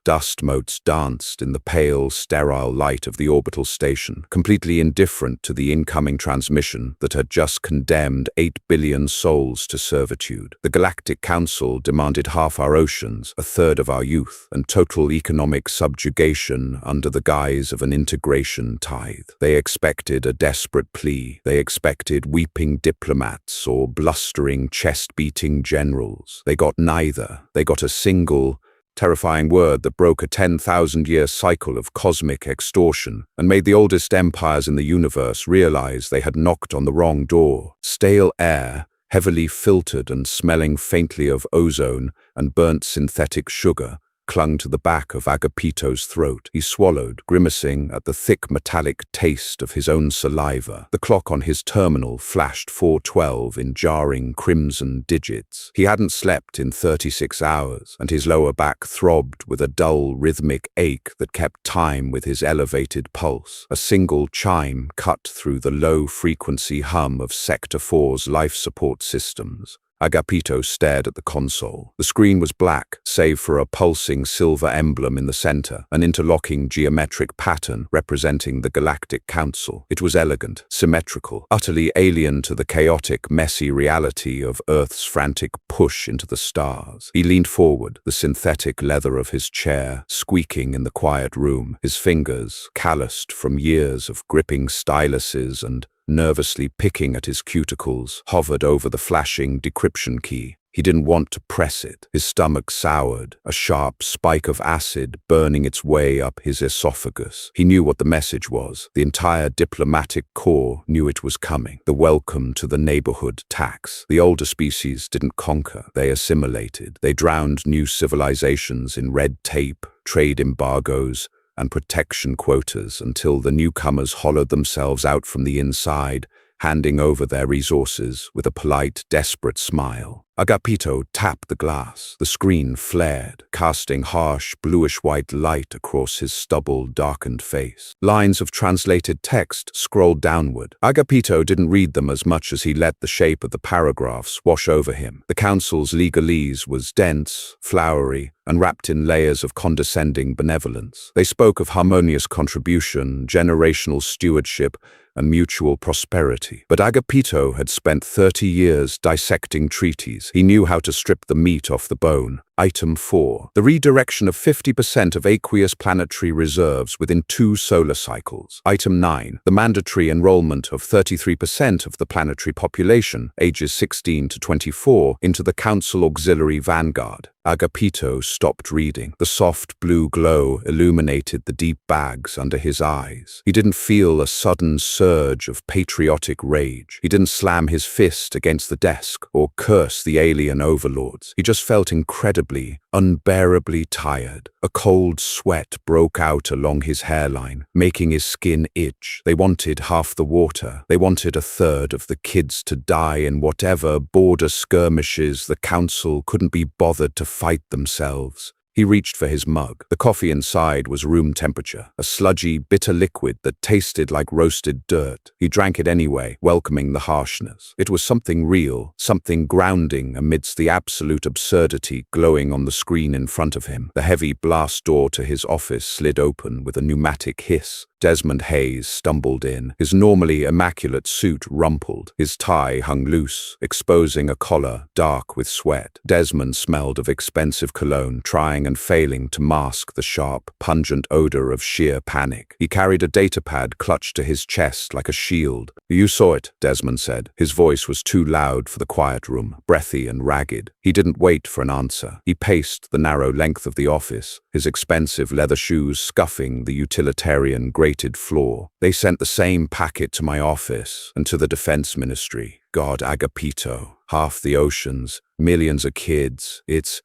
Dust motes danced in the pale, sterile light of the orbital station, completely indifferent to the incoming transmission that had just condemned 8 billion souls to servitude. The Galactic Council demanded half our oceans, a third of our youth, and total economic subjugation under the guise of an integration tithe. They expected a desperate plea. They expected weeping diplomats or blustering, chest-beating generals. They got neither. They got a single, terrifying word that broke a 10,000-year cycle of cosmic extortion and made the oldest empires in the universe realize they had knocked on the wrong door. Stale air, heavily filtered and smelling faintly of ozone and burnt synthetic sugar, clung to the back of Agapito's throat. He swallowed, grimacing at the thick metallic taste of his own saliva. The clock on his terminal flashed 4:12 in jarring crimson digits. He hadn't slept in 36 hours, and his lower back throbbed with a dull rhythmic ache that kept time with his elevated pulse. A single chime cut through the low-frequency hum of Sector 4's life support systems. Agapito stared at the console. The screen was black, save for a pulsing silver emblem in the center, an interlocking geometric pattern representing the Galactic Council. It was elegant, symmetrical, utterly alien to the chaotic, messy reality of Earth's frantic push into the stars. He leaned forward, the synthetic leather of his chair squeaking in the quiet room, his fingers, calloused from years of gripping styluses and nervously picking at his cuticles, hovered over the flashing decryption key. He didn't want to press it. His stomach soured, a sharp spike of acid burning its way up his esophagus. He knew what the message was. The entire diplomatic corps knew it was coming. The welcome to the neighborhood tax. The older species didn't conquer. They assimilated. They drowned new civilizations in red tape, trade embargoes, and protection quotas until the newcomers hollowed themselves out from the inside, handing over their resources with a polite, desperate smile. Agapito tapped the glass. The screen flared, casting harsh, bluish-white light across his stubble-darkened face. Lines of translated text scrolled downward. Agapito didn't read them as much as he let the shape of the paragraphs wash over him. The council's legalese was dense, flowery, and wrapped in layers of condescending benevolence. They spoke of harmonious contribution, generational stewardship, and mutual prosperity. But Agapito had spent 30 years dissecting treaties. He knew how to strip the meat off the bone. Item 4. The redirection of 50% of aqueous planetary reserves within 2 solar cycles. Item 9. The mandatory enrollment of 33% of the planetary population, ages 16 to 24, into the Council Auxiliary Vanguard. Agapito stopped reading. The soft blue glow illuminated the deep bags under his eyes. He didn't feel a sudden surge of patriotic rage. He didn't slam his fist against the desk or curse the alien overlords. He just felt incredibly, unbearably tired. A cold sweat broke out along his hairline, making his skin itch. They wanted half the water. They wanted a third of the kids to die in whatever border skirmishes the council couldn't be bothered to fight themselves. He reached for his mug. The coffee inside was room temperature, a sludgy, bitter liquid that tasted like roasted dirt. He drank it anyway, welcoming the harshness. It was something real, something grounding amidst the absolute absurdity glowing on the screen in front of him. The heavy blast door to his office slid open with a pneumatic hiss. Desmond Hayes stumbled in, his normally immaculate suit rumpled. His tie hung loose, exposing a collar dark with sweat. Desmond smelled of expensive cologne, trying and failing to mask the sharp, pungent odor of sheer panic. He carried a datapad clutched to his chest like a shield. "You saw it," Desmond said. His voice was too loud for the quiet room, breathy and ragged. He didn't wait for an answer. He paced the narrow length of the office, his expensive leather shoes scuffing the utilitarian grated floor. "They sent the same packet to my office and to the Defense Ministry. God, Agapito. Half the oceans, millions of kids. It's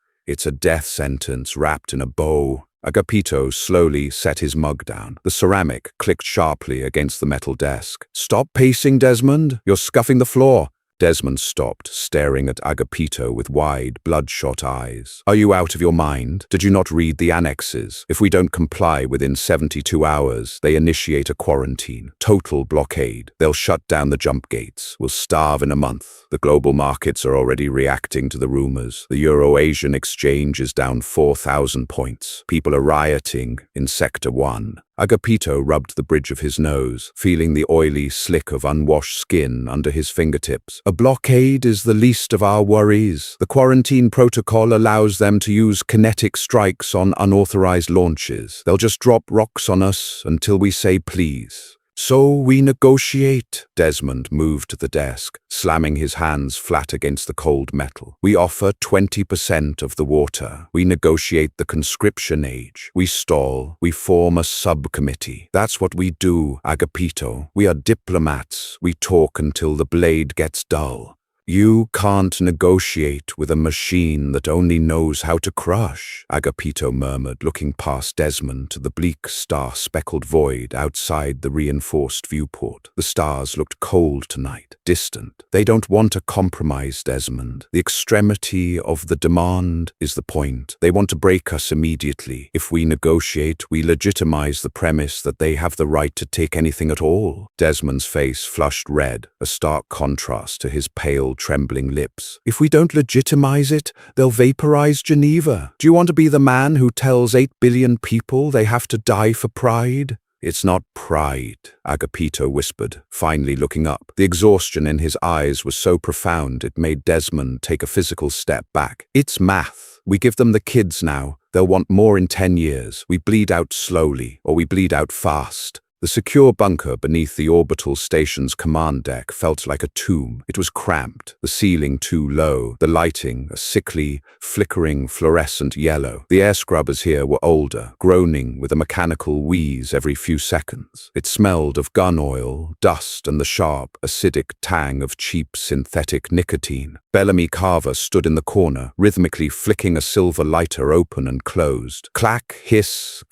a death sentence wrapped in a bow." Agapito slowly set his mug down. The ceramic clicked sharply against the metal desk. "Stop pacing, Desmond. You're scuffing the floor." Desmond stopped, staring at Agapito with wide, bloodshot eyes. Are you out of your mind? Did you not read the annexes? If we don't comply within 72 hours, they initiate a quarantine. Total blockade. They'll shut down the jump gates. We'll starve in a month. The global markets are already reacting to the rumors. The Euro-Asian exchange is down 4,000 points. People are rioting in Sector 1. Agapito rubbed the bridge of his nose, feeling the oily slick of unwashed skin under his fingertips. A blockade is the least of our worries. The quarantine protocol allows them to use kinetic strikes on unauthorized launches. They'll just drop rocks on us until we say please. So we negotiate. Desmond moved to the desk, slamming his hands flat against the cold metal. We offer 20% of the water. We negotiate the conscription age. We stall. We form a subcommittee. That's what we do, Agapito. We are diplomats. We talk until the blade gets dull. You can't negotiate with a machine that only knows how to crush, Agapito murmured, looking past Desmond to the bleak, star-speckled void outside the reinforced viewport. The stars looked cold tonight, distant. They don't want a compromise, Desmond. The extremity of the demand is the point. They want to break us immediately. If we negotiate, we legitimize the premise that they have the right to take anything at all. Desmond's face flushed red, a stark contrast to his pale, trembling lips. If we don't legitimize it, they'll vaporize Geneva. Do you want to be the man who tells 8 billion people they have to die for pride? It's not pride, Agapito whispered, finally looking up. The exhaustion in his eyes was so profound it made Desmond take a physical step back. It's math. We give them the kids now. They'll want more in 10 years. We bleed out slowly, or we bleed out fast. The secure bunker beneath the orbital station's command deck felt like a tomb. It was cramped, the ceiling too low, the lighting a sickly, flickering, fluorescent yellow. The air scrubbers here were older, groaning with a mechanical wheeze every few seconds. It smelled of gun oil, dust, and the sharp, acidic tang of cheap synthetic nicotine. Bellamy Carver stood in the corner, rhythmically flicking a silver lighter open and closed. Clack, hiss,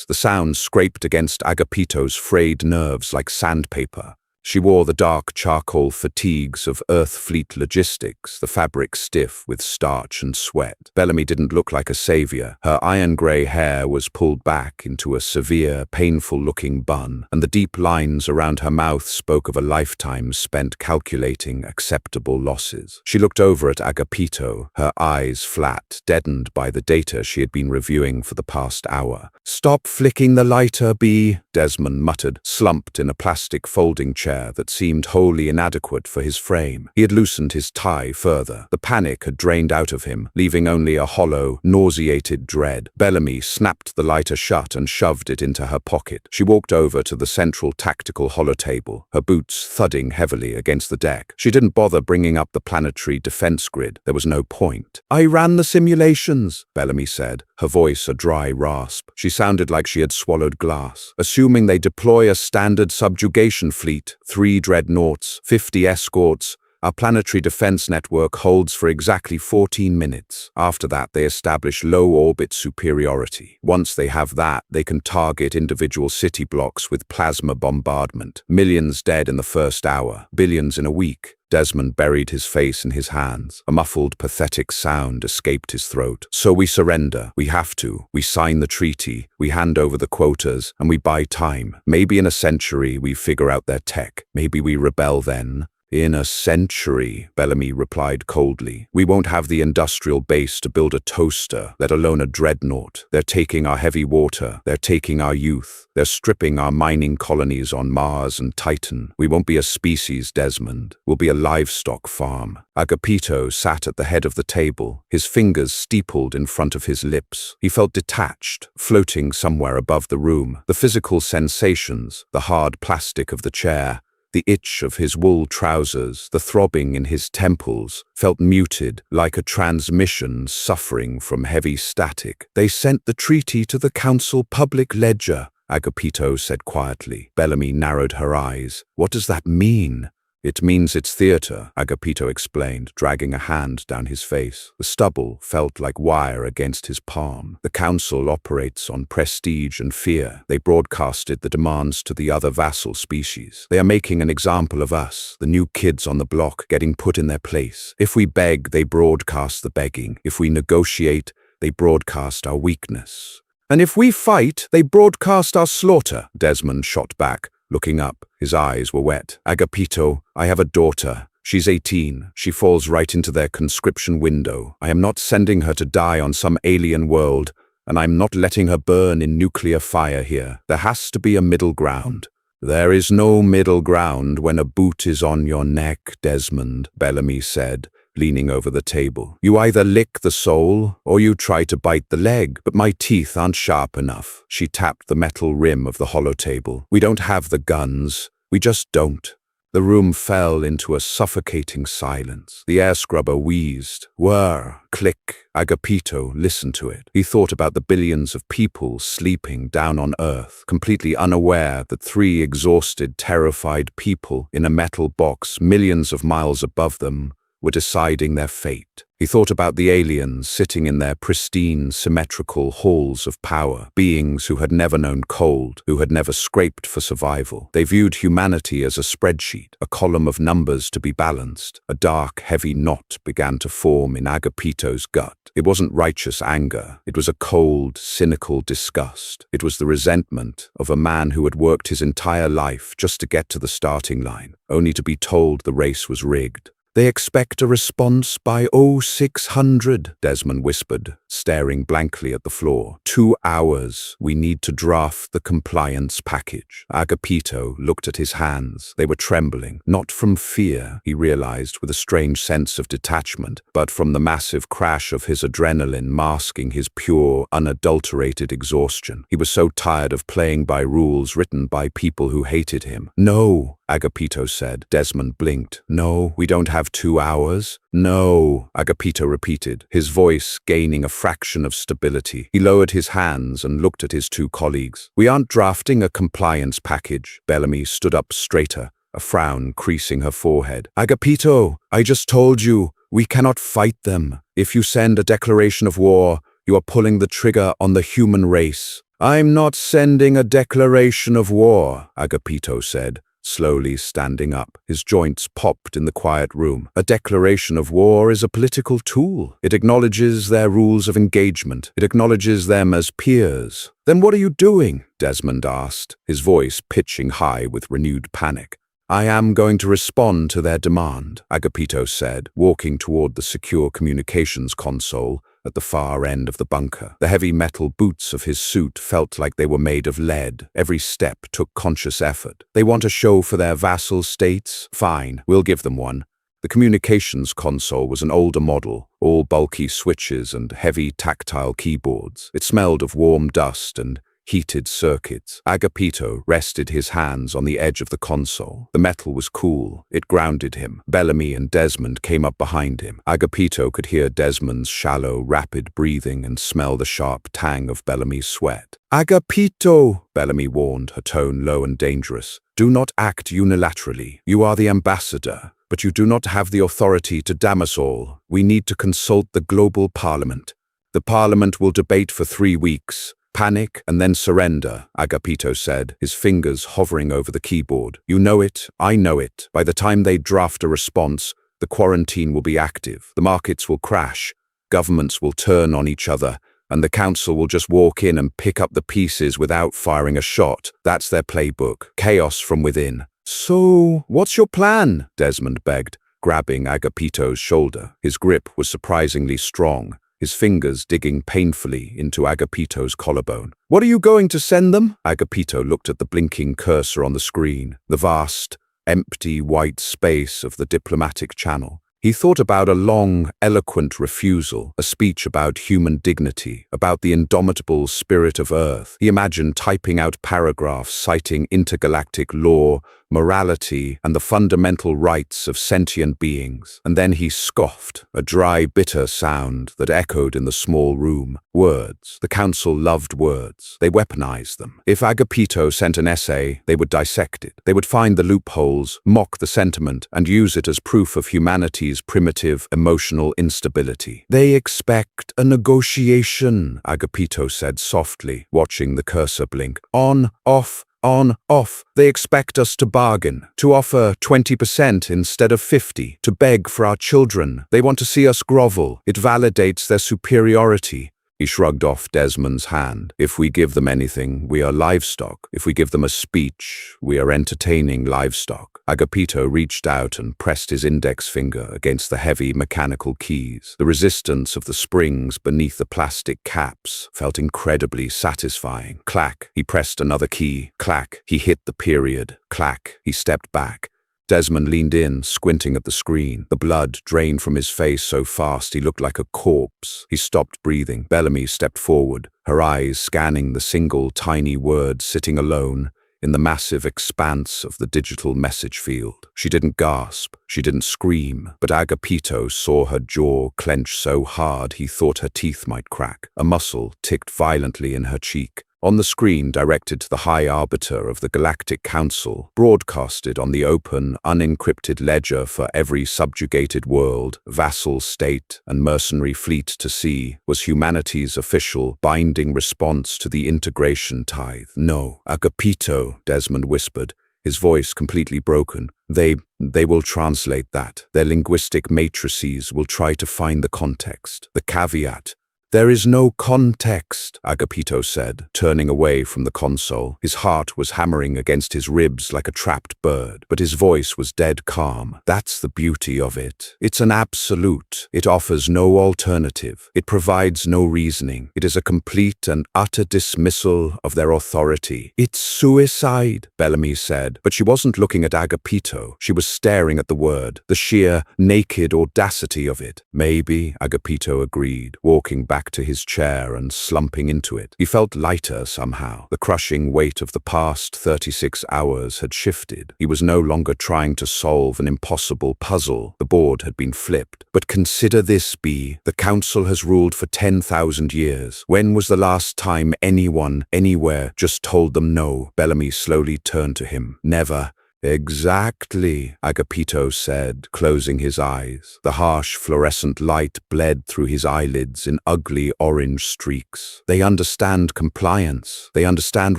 the sound scraped against Agapito's frayed nerves like sandpaper. She wore the dark charcoal fatigues of Earth Fleet logistics, the fabric stiff with starch and sweat. Bellamy didn't look like a savior. Her iron-gray hair was pulled back into a severe, painful-looking bun, and the deep lines around her mouth spoke of a lifetime spent calculating acceptable losses. She looked over at Agapito, her eyes flat, deadened by the data she had been reviewing for the past hour. "Stop flicking the lighter, B," Desmond muttered, slumped in a plastic folding chair that seemed wholly inadequate for his frame. He had loosened his tie further. The panic had drained out of him, leaving only a hollow, nauseated dread. Bellamy snapped the lighter shut and shoved it into her pocket. She walked over to the central tactical holotable, her boots thudding heavily against the deck. She didn't bother bringing up the planetary defense grid. There was no point. "I ran the simulations," Bellamy said, her voice a dry rasp. She sounded like she had swallowed glass. "Assuming they deploy a standard subjugation fleet, 3 dreadnoughts, 50 escorts, our planetary defense network holds for exactly 14 minutes. After that, they establish low-orbit superiority. Once they have that, they can target individual city blocks with plasma bombardment. Millions dead in the first hour, billions in a week." Desmond buried his face in his hands. A muffled, pathetic sound escaped his throat. "So we surrender. We have to. We sign the treaty. We hand over the quotas, and we buy time. Maybe in a century we figure out their tech. Maybe we rebel then." "In a century," Bellamy replied coldly. "We won't have the industrial base to build a toaster, let alone a dreadnought. They're taking our heavy water. They're taking our youth. They're stripping our mining colonies on Mars and Titan. We won't be a species, Desmond. We'll be a livestock farm." Agapito sat at the head of the table, his fingers steepled in front of his lips. He felt detached, floating somewhere above the room. The physical sensations, the hard plastic of the chair, the itch of his wool trousers, the throbbing in his temples, felt muted, like a transmission suffering from heavy static. "They sent the treaty to the Council public ledger," Agapito said quietly. Bellamy narrowed her eyes. "What does that mean?" It means it's theater, Agapito explained, dragging a hand down his face. The stubble felt like wire against his palm. The council operates on prestige and fear. They broadcasted the demands to the other vassal species. They are making an example of us, the new kids on the block, getting put in their place. If we beg, they broadcast the begging. If we negotiate, they broadcast our weakness. And if we fight, they broadcast our slaughter, Desmond shot back. Looking up, his eyes were wet. Agapito, I have a daughter. She's 18. She falls right into their conscription window. I am not sending her to die on some alien world, and I'm not letting her burn in nuclear fire here. There has to be a middle ground. There is no middle ground when a boot is on your neck, Desmond, Bellamy said, leaning over the table. You either lick the soul, or you try to bite the leg, but my teeth aren't sharp enough. She tapped the metal rim of the hollow table. We don't have the guns. We just don't. The room fell into a suffocating silence. The air scrubber wheezed. Whir, click. Agapito listened to it. He thought about the billions of people sleeping down on Earth, completely unaware that 3 exhausted, terrified people in a metal box millions of miles above them were deciding their fate. He thought about the aliens sitting in their pristine, symmetrical halls of power, beings who had never known cold, who had never scraped for survival. They viewed humanity as a spreadsheet, a column of numbers to be balanced. A dark, heavy knot began to form in Agapito's gut. It wasn't righteous anger. It was a cold, cynical disgust. It was the resentment of a man who had worked his entire life just to get to the starting line, only to be told the race was rigged. They expect a response by 0600, Desmond whispered, staring blankly at the floor. 2 hours. We need to draft the compliance package. Agapito looked at his hands. They were trembling, not from fear, he realized with a strange sense of detachment, but from the massive crash of his adrenaline masking his pure, unadulterated exhaustion. He was so tired of playing by rules written by people who hated him. No, Agapito said. Desmond blinked. No, we don't have 2 hours. No, Agapito repeated, his voice gaining a fraction of stability. He lowered his hands and looked at his 2 colleagues. We aren't drafting a compliance package. Bellamy stood up straighter, a frown creasing her forehead. Agapito, I just told you, we cannot fight them. If you send a declaration of war, you are pulling the trigger on the human race. I'm not sending a declaration of war, Agapito said, slowly standing up. His joints popped in the quiet room. A declaration of war is a political tool. It acknowledges their rules of engagement. It acknowledges them as peers. Then what are you doing? Desmond asked, his voice pitching high with renewed panic. I am going to respond to their demand, Agapito said, walking toward the secure communications console at the far end of the bunker. The heavy metal boots of his suit felt like they were made of lead. Every step took conscious effort. They want a show for their vassal states? Fine, we'll give them one. The communications console was an older model, all bulky switches and heavy tactile keyboards. It smelled of warm dust and heated circuits. Agapito rested his hands on the edge of the console. The metal was cool. It grounded him. Bellamy and Desmond came up behind him. Agapito could hear Desmond's shallow, rapid breathing and smell the sharp tang of Bellamy's sweat. Agapito, Bellamy warned, her tone low and dangerous. Do not act unilaterally. You are the ambassador, but you do not have the authority to damn us all. We need to consult the global parliament. The parliament will debate for 3 weeks. Panic and then surrender, Agapito said, his fingers hovering over the keyboard. You know it, I know it. By the time they draft a response, the quarantine will be active. The markets will crash. Governments will turn on each other, and the council will just walk in and pick up the pieces without firing a shot. That's their playbook. Chaos from within. So, what's your plan? Desmond begged, grabbing Agapito's shoulder. His grip was surprisingly strong, his fingers digging painfully into Agapito's collarbone. What are you going to send them? Agapito looked at the blinking cursor on the screen, the vast, empty white space of the diplomatic channel. He thought about a long, eloquent refusal, a speech about human dignity, about the indomitable spirit of Earth. He imagined typing out paragraphs citing intergalactic law, morality, and the fundamental rights of sentient beings. And then he scoffed, a dry, bitter sound that echoed in the small room. Words. The council loved words. They weaponized them. If Agapito sent an essay, they would dissect it. They would find the loopholes, mock the sentiment, and use it as proof of humanity's primitive emotional instability. They expect a negotiation, Agapito said softly, watching the cursor blink. On, off, on, off. They expect us to bargain, to offer 20% instead of 50%, to beg for our children. They want to see us grovel. It validates their superiority. He shrugged off Desmond's hand. If we give them anything, we are livestock. If we give them a speech, we are entertaining livestock. Agapito reached out and pressed his index finger against the heavy mechanical keys. The resistance of the springs beneath the plastic caps felt incredibly satisfying. Clack, he pressed another key. Clack, he hit the period. Clack, he stepped back. Desmond leaned in, squinting at the screen. The blood drained from his face so fast he looked like a corpse. He stopped breathing. Bellamy stepped forward, her eyes scanning the single tiny word sitting alone in the massive expanse of the digital message field. She didn't gasp, she didn't scream, but Agapito saw her jaw clench so hard he thought her teeth might crack. A muscle ticked violently in her cheek. On the screen directed to the High Arbiter of the Galactic Council, broadcasted on the open, unencrypted ledger for every subjugated world, vassal state, and mercenary fleet to see, was humanity's official, binding response to the integration tithe. No, Agapito, Desmond whispered, his voice completely broken. They will translate that. Their linguistic matrices will try to find the context, the caveat. There is no context, Agapito said, turning away from the console. His heart was hammering against his ribs like a trapped bird, but his voice was dead calm. That's the beauty of it. It's an absolute. It offers no alternative. It provides no reasoning. It is a complete and utter dismissal of their authority. It's suicide, Bellamy said, but she wasn't looking at Agapito. She was staring at the word, the sheer, naked audacity of it. Maybe, Agapito agreed, walking back to his chair and slumping into it. He felt lighter somehow. The crushing weight of the past 36 hours had shifted. He was no longer trying to solve an impossible puzzle. The board had been flipped. But consider this, B. The Council has ruled for 10,000 years. When was the last time anyone, anywhere, just told them no? Bellamy slowly turned to him. Never. Exactly, Agapito said, closing his eyes. The harsh fluorescent light bled through his eyelids in ugly orange streaks. They understand compliance. They understand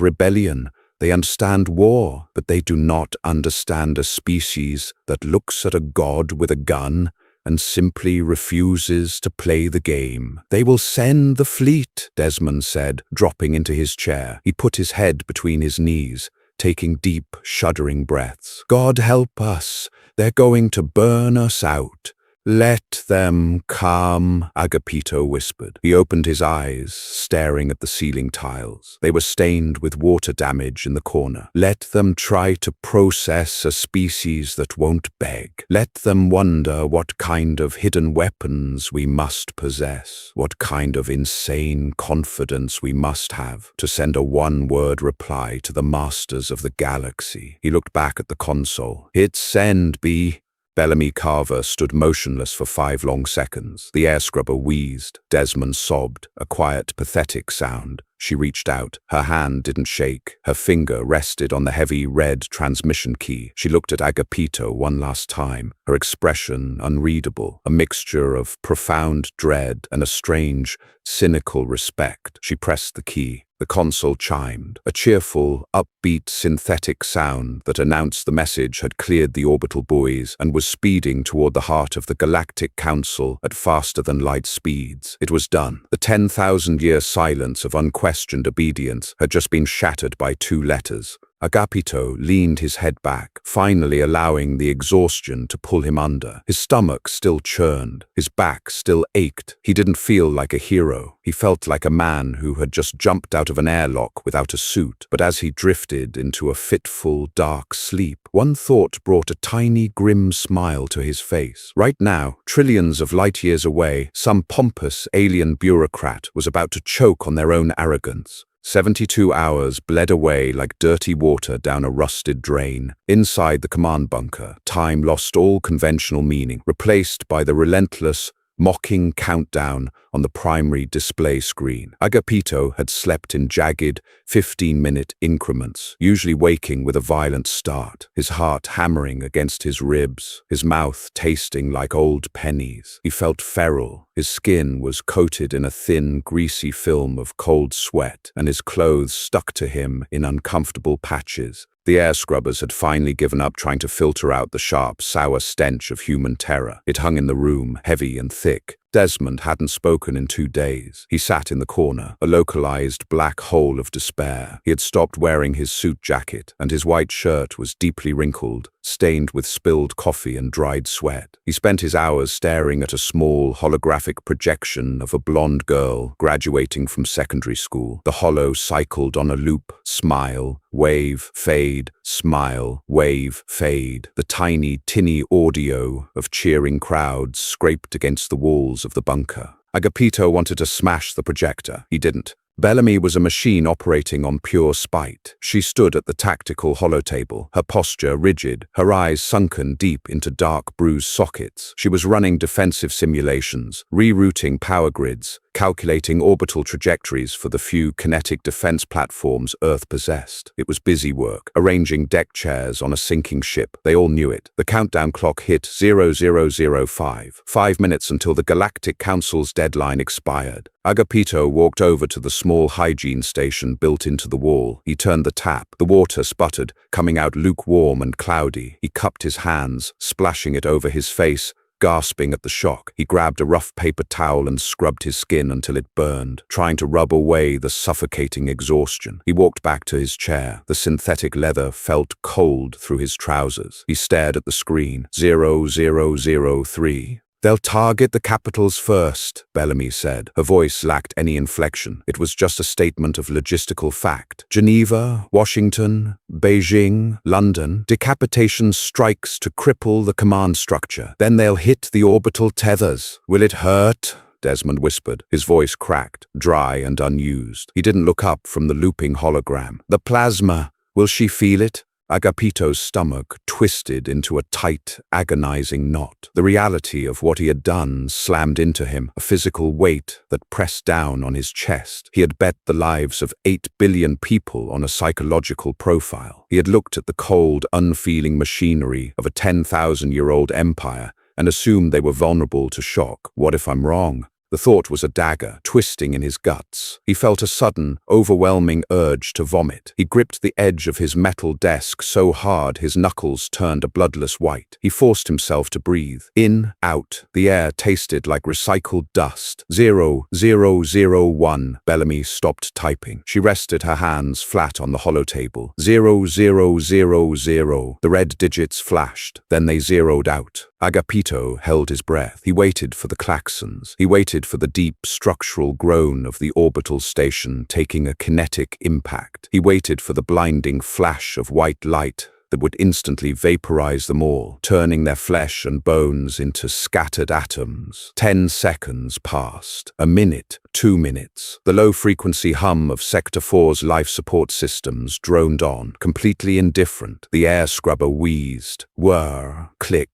rebellion. They understand war. But they do not understand a species that looks at a god with a gun and simply refuses to play the game. They will send the fleet, Desmond said, dropping into his chair. He put his head between his knees, taking deep, shuddering breaths. God help us. They're going to burn us out. Let them come, Agapito whispered. He opened his eyes, staring at the ceiling tiles. They were stained with water damage in the corner. Let them try to process a species that won't beg. Let them wonder what kind of hidden weapons we must possess, what kind of insane confidence we must have to send a one-word reply to the masters of the galaxy. He looked back at the console. Hit send, B. Bellamy Carver stood motionless for 5 long seconds. The air scrubber wheezed. Desmond sobbed, a quiet, pathetic sound. She reached out. Her hand didn't shake. Her finger rested on the heavy red transmission key. She looked at Agapito one last time, her expression unreadable, a mixture of profound dread and a strange, cynical respect. She pressed the key. The console chimed, a cheerful, upbeat, synthetic sound that announced the message had cleared the orbital buoys and was speeding toward the heart of the Galactic Council at faster-than-light speeds. It was done. The 10,000-year silence of unquestioned obedience had just been shattered by 2 letters. Agapito leaned his head back, finally allowing the exhaustion to pull him under. His stomach still churned. His back still ached. He didn't feel like a hero. He felt like a man who had just jumped out of an airlock without a suit. But as he drifted into a fitful, dark sleep, one thought brought a tiny, grim smile to his face. Right now, trillions of light years away, some pompous alien bureaucrat was about to choke on their own arrogance. 72 hours bled away like dirty water down a rusted drain. Inside the command bunker, time lost all conventional meaning, replaced by the relentless, mocking countdown on the primary display screen. Agapito had slept in jagged, 15-minute increments, usually waking with a violent start, his heart hammering against his ribs, his mouth tasting like old pennies. He felt feral. His skin was coated in a thin, greasy film of cold sweat, and his clothes stuck to him in uncomfortable patches. The air scrubbers had finally given up trying to filter out the sharp, sour stench of human terror. It hung in the room, heavy and thick. Desmond hadn't spoken in 2 days. He sat in the corner, a localized black hole of despair. He had stopped wearing his suit jacket, and his white shirt was deeply wrinkled, stained with spilled coffee and dried sweat. He spent his hours staring at a small, holographic projection of a blonde girl graduating from secondary school. The holo cycled on a loop: smile, wave, fade, smile, wave, fade. The tiny, tinny audio of cheering crowds scraped against the walls of the bunker. Agapito wanted to smash the projector. He didn't. Bellamy was a machine operating on pure spite. She stood at the tactical holotable, her posture rigid, her eyes sunken deep into dark, bruised sockets. She was running defensive simulations, rerouting power grids, calculating orbital trajectories for the few kinetic defense platforms Earth possessed. It was busy work, arranging deck chairs on a sinking ship. They all knew it. The countdown clock hit 0005, 5 minutes until the Galactic Council's deadline expired. Agapito walked over to the small hygiene station built into the wall. He turned the tap. The water sputtered, coming out lukewarm and cloudy. He cupped his hands, splashing it over his face, gasping at the shock. He grabbed a rough paper towel and scrubbed his skin until it burned, trying to rub away the suffocating exhaustion. He walked back to his chair. The synthetic leather felt cold through his trousers. He stared at the screen. 0003. "They'll target the capitals first," Bellamy said. Her voice lacked any inflection. It was just a statement of logistical fact. "Geneva, Washington, Beijing, London. Decapitation strikes to cripple the command structure. Then they'll hit the orbital tethers. Will it hurt?" Desmond whispered. His voice cracked, dry and unused. He didn't look up from the looping hologram. "The plasma. Will she feel it?" Agapito's stomach twisted into a tight, agonizing knot. The reality of what he had done slammed into him, a physical weight that pressed down on his chest. He had bet the lives of 8 billion people on a psychological profile. He had looked at the cold, unfeeling machinery of a 10,000-year-old empire and assumed they were vulnerable to shock. What if I'm wrong? The thought was a dagger, twisting in his guts. He felt a sudden, overwhelming urge to vomit. He gripped the edge of his metal desk so hard his knuckles turned a bloodless white. He forced himself to breathe. In, out. The air tasted like recycled dust. 0001. Bellamy stopped typing. She rested her hands flat on the holotable. 0000. The red digits flashed. Then they zeroed out. Agapito held his breath. He waited for the klaxons. He waited for the deep structural groan of the orbital station taking a kinetic impact. He waited for the blinding flash of white light that would instantly vaporize them all, turning their flesh and bones into scattered atoms. 10 seconds passed. A minute. 2 minutes. The low-frequency hum of Sector 4's life support systems droned on, completely indifferent. The air scrubber wheezed. Whir. Click.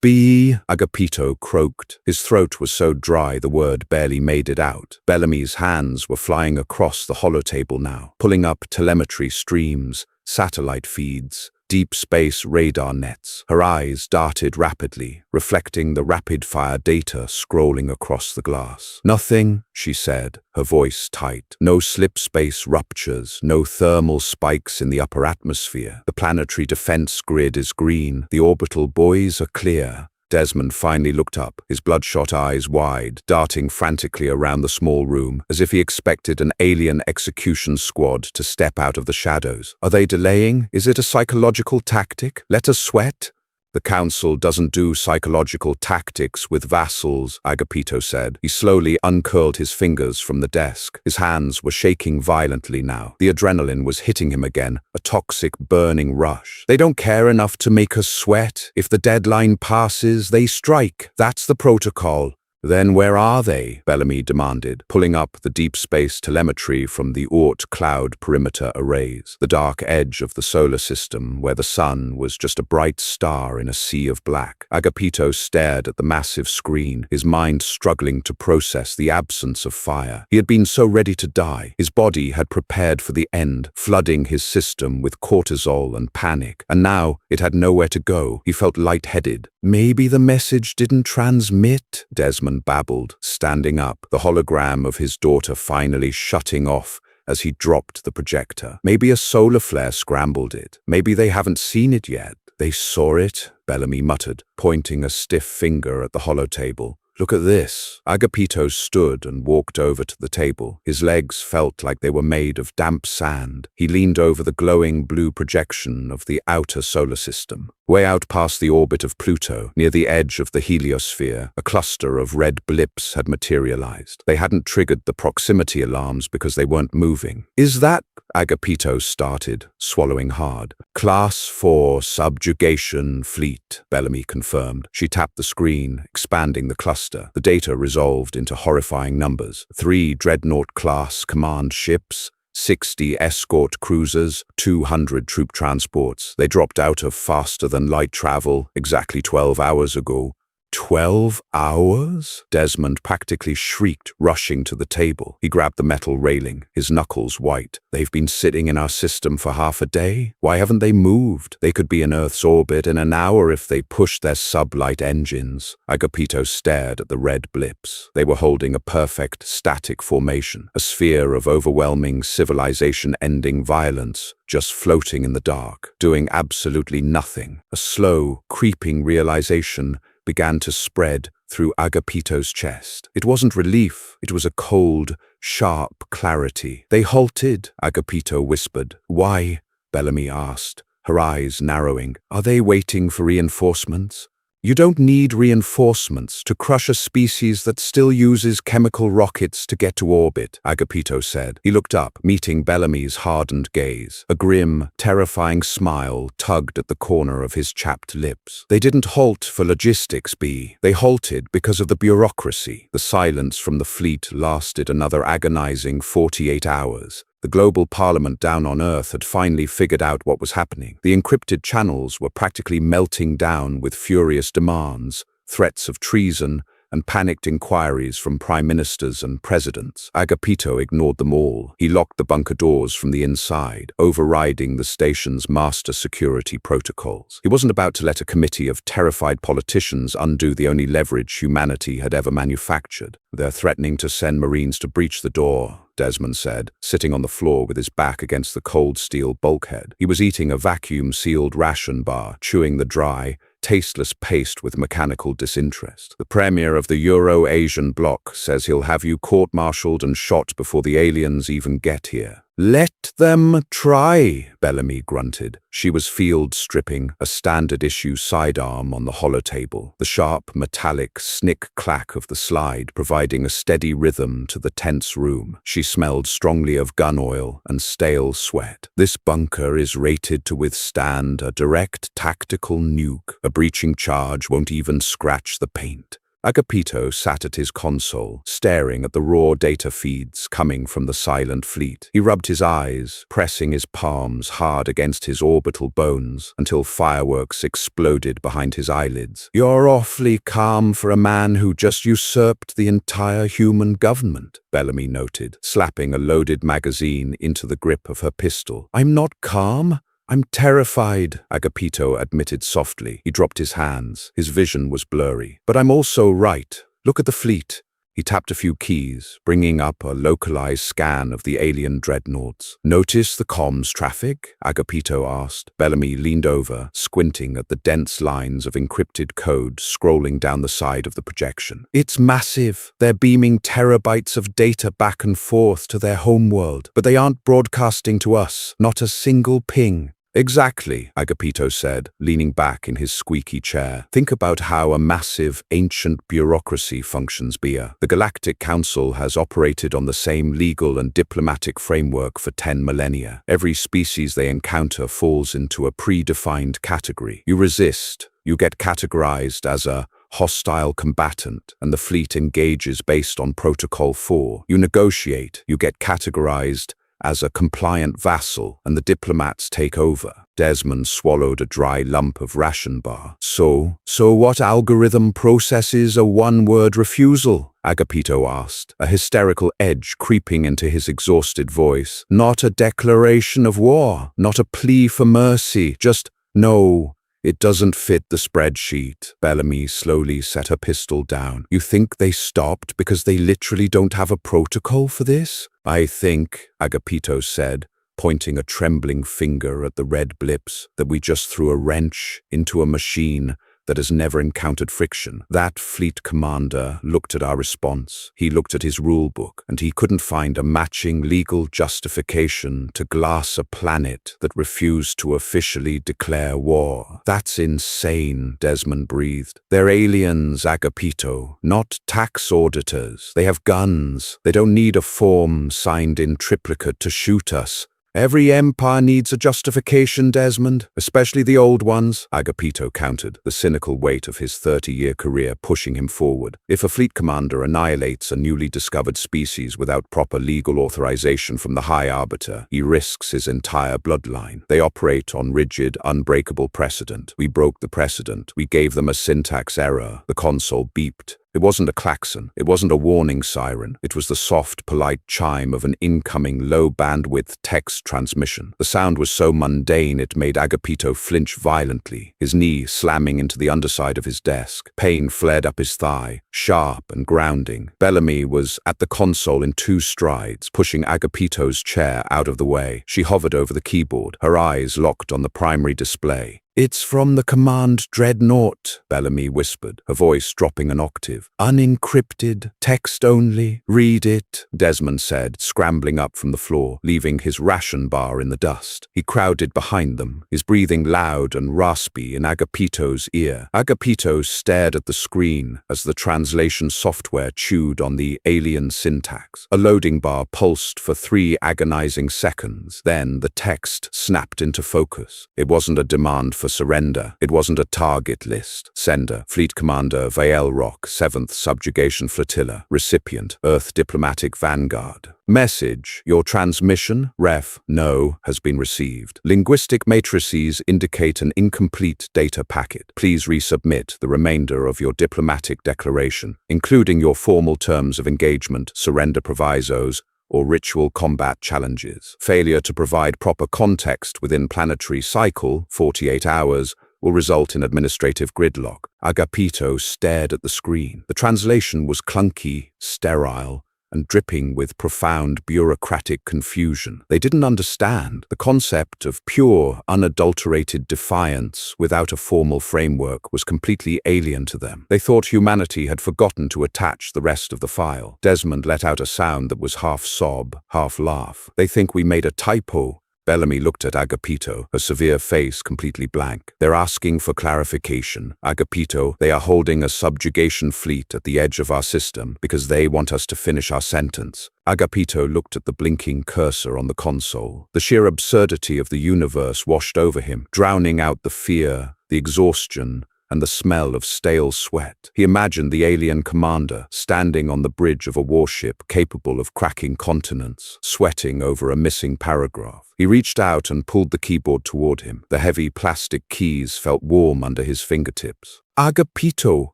"B," Agapito croaked. His throat was so dry the word barely made it out. Bellamy's hands were flying across the holotable now, pulling up telemetry streams, satellite feeds, deep space radar nets. Her eyes darted rapidly, reflecting the rapid-fire data scrolling across the glass. "Nothing," she said, her voice tight. "No slip space ruptures, no thermal spikes in the upper atmosphere. The planetary defense grid is green. The orbital buoys are clear. Desmond finally looked up, his bloodshot eyes wide, darting frantically around the small room, as if he expected an alien execution squad to step out of the shadows. Are they delaying? Is it a psychological tactic? Let us sweat? The council doesn't do psychological tactics with vassals, Agapito said. He slowly uncurled his fingers from the desk. His hands were shaking violently now. The adrenaline was hitting him again, a toxic, burning rush. They don't care enough to make us sweat. If the deadline passes, they strike. That's the protocol. Then where are they? Bellamy demanded, pulling up the deep space telemetry from the Oort cloud perimeter arrays, the dark edge of the solar system where the sun was just a bright star in a sea of black. Agapito stared at the massive screen, his mind struggling to process the absence of fire. He had been so ready to die. His body had prepared for the end, flooding his system with cortisol and panic, and now it had nowhere to go. He felt lightheaded. Maybe the message didn't transmit, Desmond babbled, standing up, the hologram of his daughter finally shutting off as he dropped the projector. Maybe a solar flare scrambled it. Maybe they haven't seen it yet. They saw it, Bellamy muttered, pointing a stiff finger at the holotable. Look at this. Agapito stood and walked over to the table. His legs felt like they were made of damp sand. He leaned over the glowing blue projection of the outer solar system. Way out past the orbit of Pluto, near the edge of the heliosphere, a cluster of red blips had materialized. They hadn't triggered the proximity alarms because they weren't moving. Is that? Agapito started, swallowing hard. Class 4 subjugation fleet, Bellamy confirmed. She tapped the screen, expanding the cluster. The data resolved into horrifying numbers. 3 Dreadnought-class command ships, 60 escort cruisers, 200 troop transports. They dropped out of faster-than-light travel exactly 12 hours ago. 12 hours? Desmond practically shrieked, rushing to the table. He grabbed the metal railing, his knuckles white. They've been sitting in our system for half a day? Why haven't they moved? They could be in Earth's orbit in an hour if they pushed their sublight engines. Agapito stared at the red blips. They were holding a perfect static formation, a sphere of overwhelming civilization-ending violence, just floating in the dark, doing absolutely nothing. A slow, creeping realization began to spread through Agapito's chest. It wasn't relief, it was a cold, sharp clarity. They halted, Agapito whispered. Why? Bellamy asked, her eyes narrowing. Are they waiting for reinforcements? You don't need reinforcements to crush a species that still uses chemical rockets to get to orbit, Agapito said. He looked up, meeting Bellamy's hardened gaze. A grim, terrifying smile tugged at the corner of his chapped lips. They didn't halt for logistics, B. They halted because of the bureaucracy. The silence from the fleet lasted another agonizing 48 hours. The global parliament down on Earth had finally figured out what was happening. The encrypted channels were practically melting down with furious demands, threats of treason, and panicked inquiries from prime ministers and presidents. Agapito ignored them all. He locked the bunker doors from the inside, overriding the station's master security protocols. He wasn't about to let a committee of terrified politicians undo the only leverage humanity had ever manufactured. They're threatening to send Marines to breach the door, Desmond said, sitting on the floor with his back against the cold steel bulkhead. He was eating a vacuum-sealed ration bar, chewing the dry, tasteless paste with mechanical disinterest. The premier of the Euro-Asian bloc says he'll have you court-martialed and shot before the aliens even get here. Let them try, Bellamy grunted. She was field-stripping, a standard-issue sidearm on the holotable, the sharp, metallic snick-clack of the slide providing a steady rhythm to the tense room. She smelled strongly of gun oil and stale sweat. This bunker is rated to withstand a direct tactical nuke. A breaching charge won't even scratch the paint. Agapito sat at his console, staring at the raw data feeds coming from the silent fleet. He rubbed his eyes, pressing his palms hard against his orbital bones until fireworks exploded behind his eyelids. You're awfully calm for a man who just usurped the entire human government, Bellamy noted, slapping a loaded magazine into the grip of her pistol. I'm not calm. I'm terrified, Agapito admitted softly. He dropped his hands. His vision was blurry. But I'm also right. Look at the fleet. He tapped a few keys, bringing up a localized scan of the alien dreadnoughts. "Notice the comms traffic?" Agapito asked. Bellamy leaned over, squinting at the dense lines of encrypted code scrolling down the side of the projection. "It's massive. They're beaming terabytes of data back and forth to their homeworld, but they aren't broadcasting to us, not a single ping." "Exactly," Agapito said, leaning back in his squeaky chair. "Think about how a massive, ancient bureaucracy functions, Bia. The Galactic Council has operated on the same legal and diplomatic framework for 10 millennia. Every species they encounter falls into a predefined category. You resist, you get categorized as a hostile combatant, and the fleet engages based on Protocol 4. You negotiate, you get categorized as a compliant vassal, and the diplomats take over." Desmond swallowed a dry lump of ration bar. So what algorithm processes a one-word refusal?" Agapito asked, a hysterical edge creeping into his exhausted voice. "Not a declaration of war, not a plea for mercy, just no. It doesn't fit the spreadsheet." Bellamy slowly set her pistol down. "You think they stopped because they literally don't have a protocol for this?" "I think," Agapito said, pointing a trembling finger at the red blips, "that we just threw a wrench into a machine that has never encountered friction." That fleet commander looked at our response. He looked at his rulebook, and he couldn't find a matching legal justification to glass a planet that refused to officially declare war. "That's insane," Desmond breathed. "They're aliens, Agapito, not tax auditors. They have guns. They don't need a form signed in triplicate to shoot us." "Every empire needs a justification, Desmond, especially the old ones," Agapito countered, the cynical weight of his 30-year career pushing him forward. "If a fleet commander annihilates a newly discovered species without proper legal authorization from the High Arbiter, he risks his entire bloodline. They operate on rigid, unbreakable precedent. We broke the precedent. We gave them a syntax error." The console beeped. It wasn't a klaxon. It wasn't a warning siren. It was the soft, polite chime of an incoming low-bandwidth text transmission. The sound was so mundane it made Agapito flinch violently, his knee slamming into the underside of his desk. Pain flared up his thigh, sharp and grounding. Bellamy was at the console in 2 strides, pushing Agapito's chair out of the way. She hovered over the keyboard, her eyes locked on the primary display. "It's from the command dreadnought," Bellamy whispered, her voice dropping an octave. "Unencrypted, text only. Read it," Desmond said, scrambling up from the floor, leaving his ration bar in the dust. He crowded behind them, his breathing loud and raspy in Agapito's ear. Agapito stared at the screen as the translation software chewed on the alien syntax. A loading bar pulsed for 3 agonizing seconds. Then the text snapped into focus. It wasn't a demand for surrender. It wasn't a target list. Sender, Fleet Commander Vael Rock, 7th Subjugation Flotilla. Recipient, Earth Diplomatic Vanguard. Message, your transmission, ref, no, has been received. Linguistic matrices indicate an incomplete data packet. Please resubmit the remainder of your diplomatic declaration, including your formal terms of engagement, surrender provisos, or ritual combat challenges. Failure to provide proper context within planetary cycle, 48 hours, will result in administrative gridlock. Agapito stared at the screen. The translation was clunky, sterile, and dripping with profound bureaucratic confusion. They didn't understand. The concept of pure, unadulterated defiance without a formal framework was completely alien to them. They thought humanity had forgotten to attach the rest of the file. Desmond let out a sound that was half sob, half laugh. "They think we made a typo." Bellamy looked at Agapito, her severe face completely blank. "They're asking for clarification. Agapito, they are holding a subjugation fleet at the edge of our system because they want us to finish our sentence." Agapito looked at the blinking cursor on the console. The sheer absurdity of the universe washed over him, drowning out the fear, the exhaustion, and the smell of stale sweat. He imagined the alien commander standing on the bridge of a warship capable of cracking continents, sweating over a missing paragraph. He reached out and pulled the keyboard toward him. The heavy plastic keys felt warm under his fingertips. "Agapito,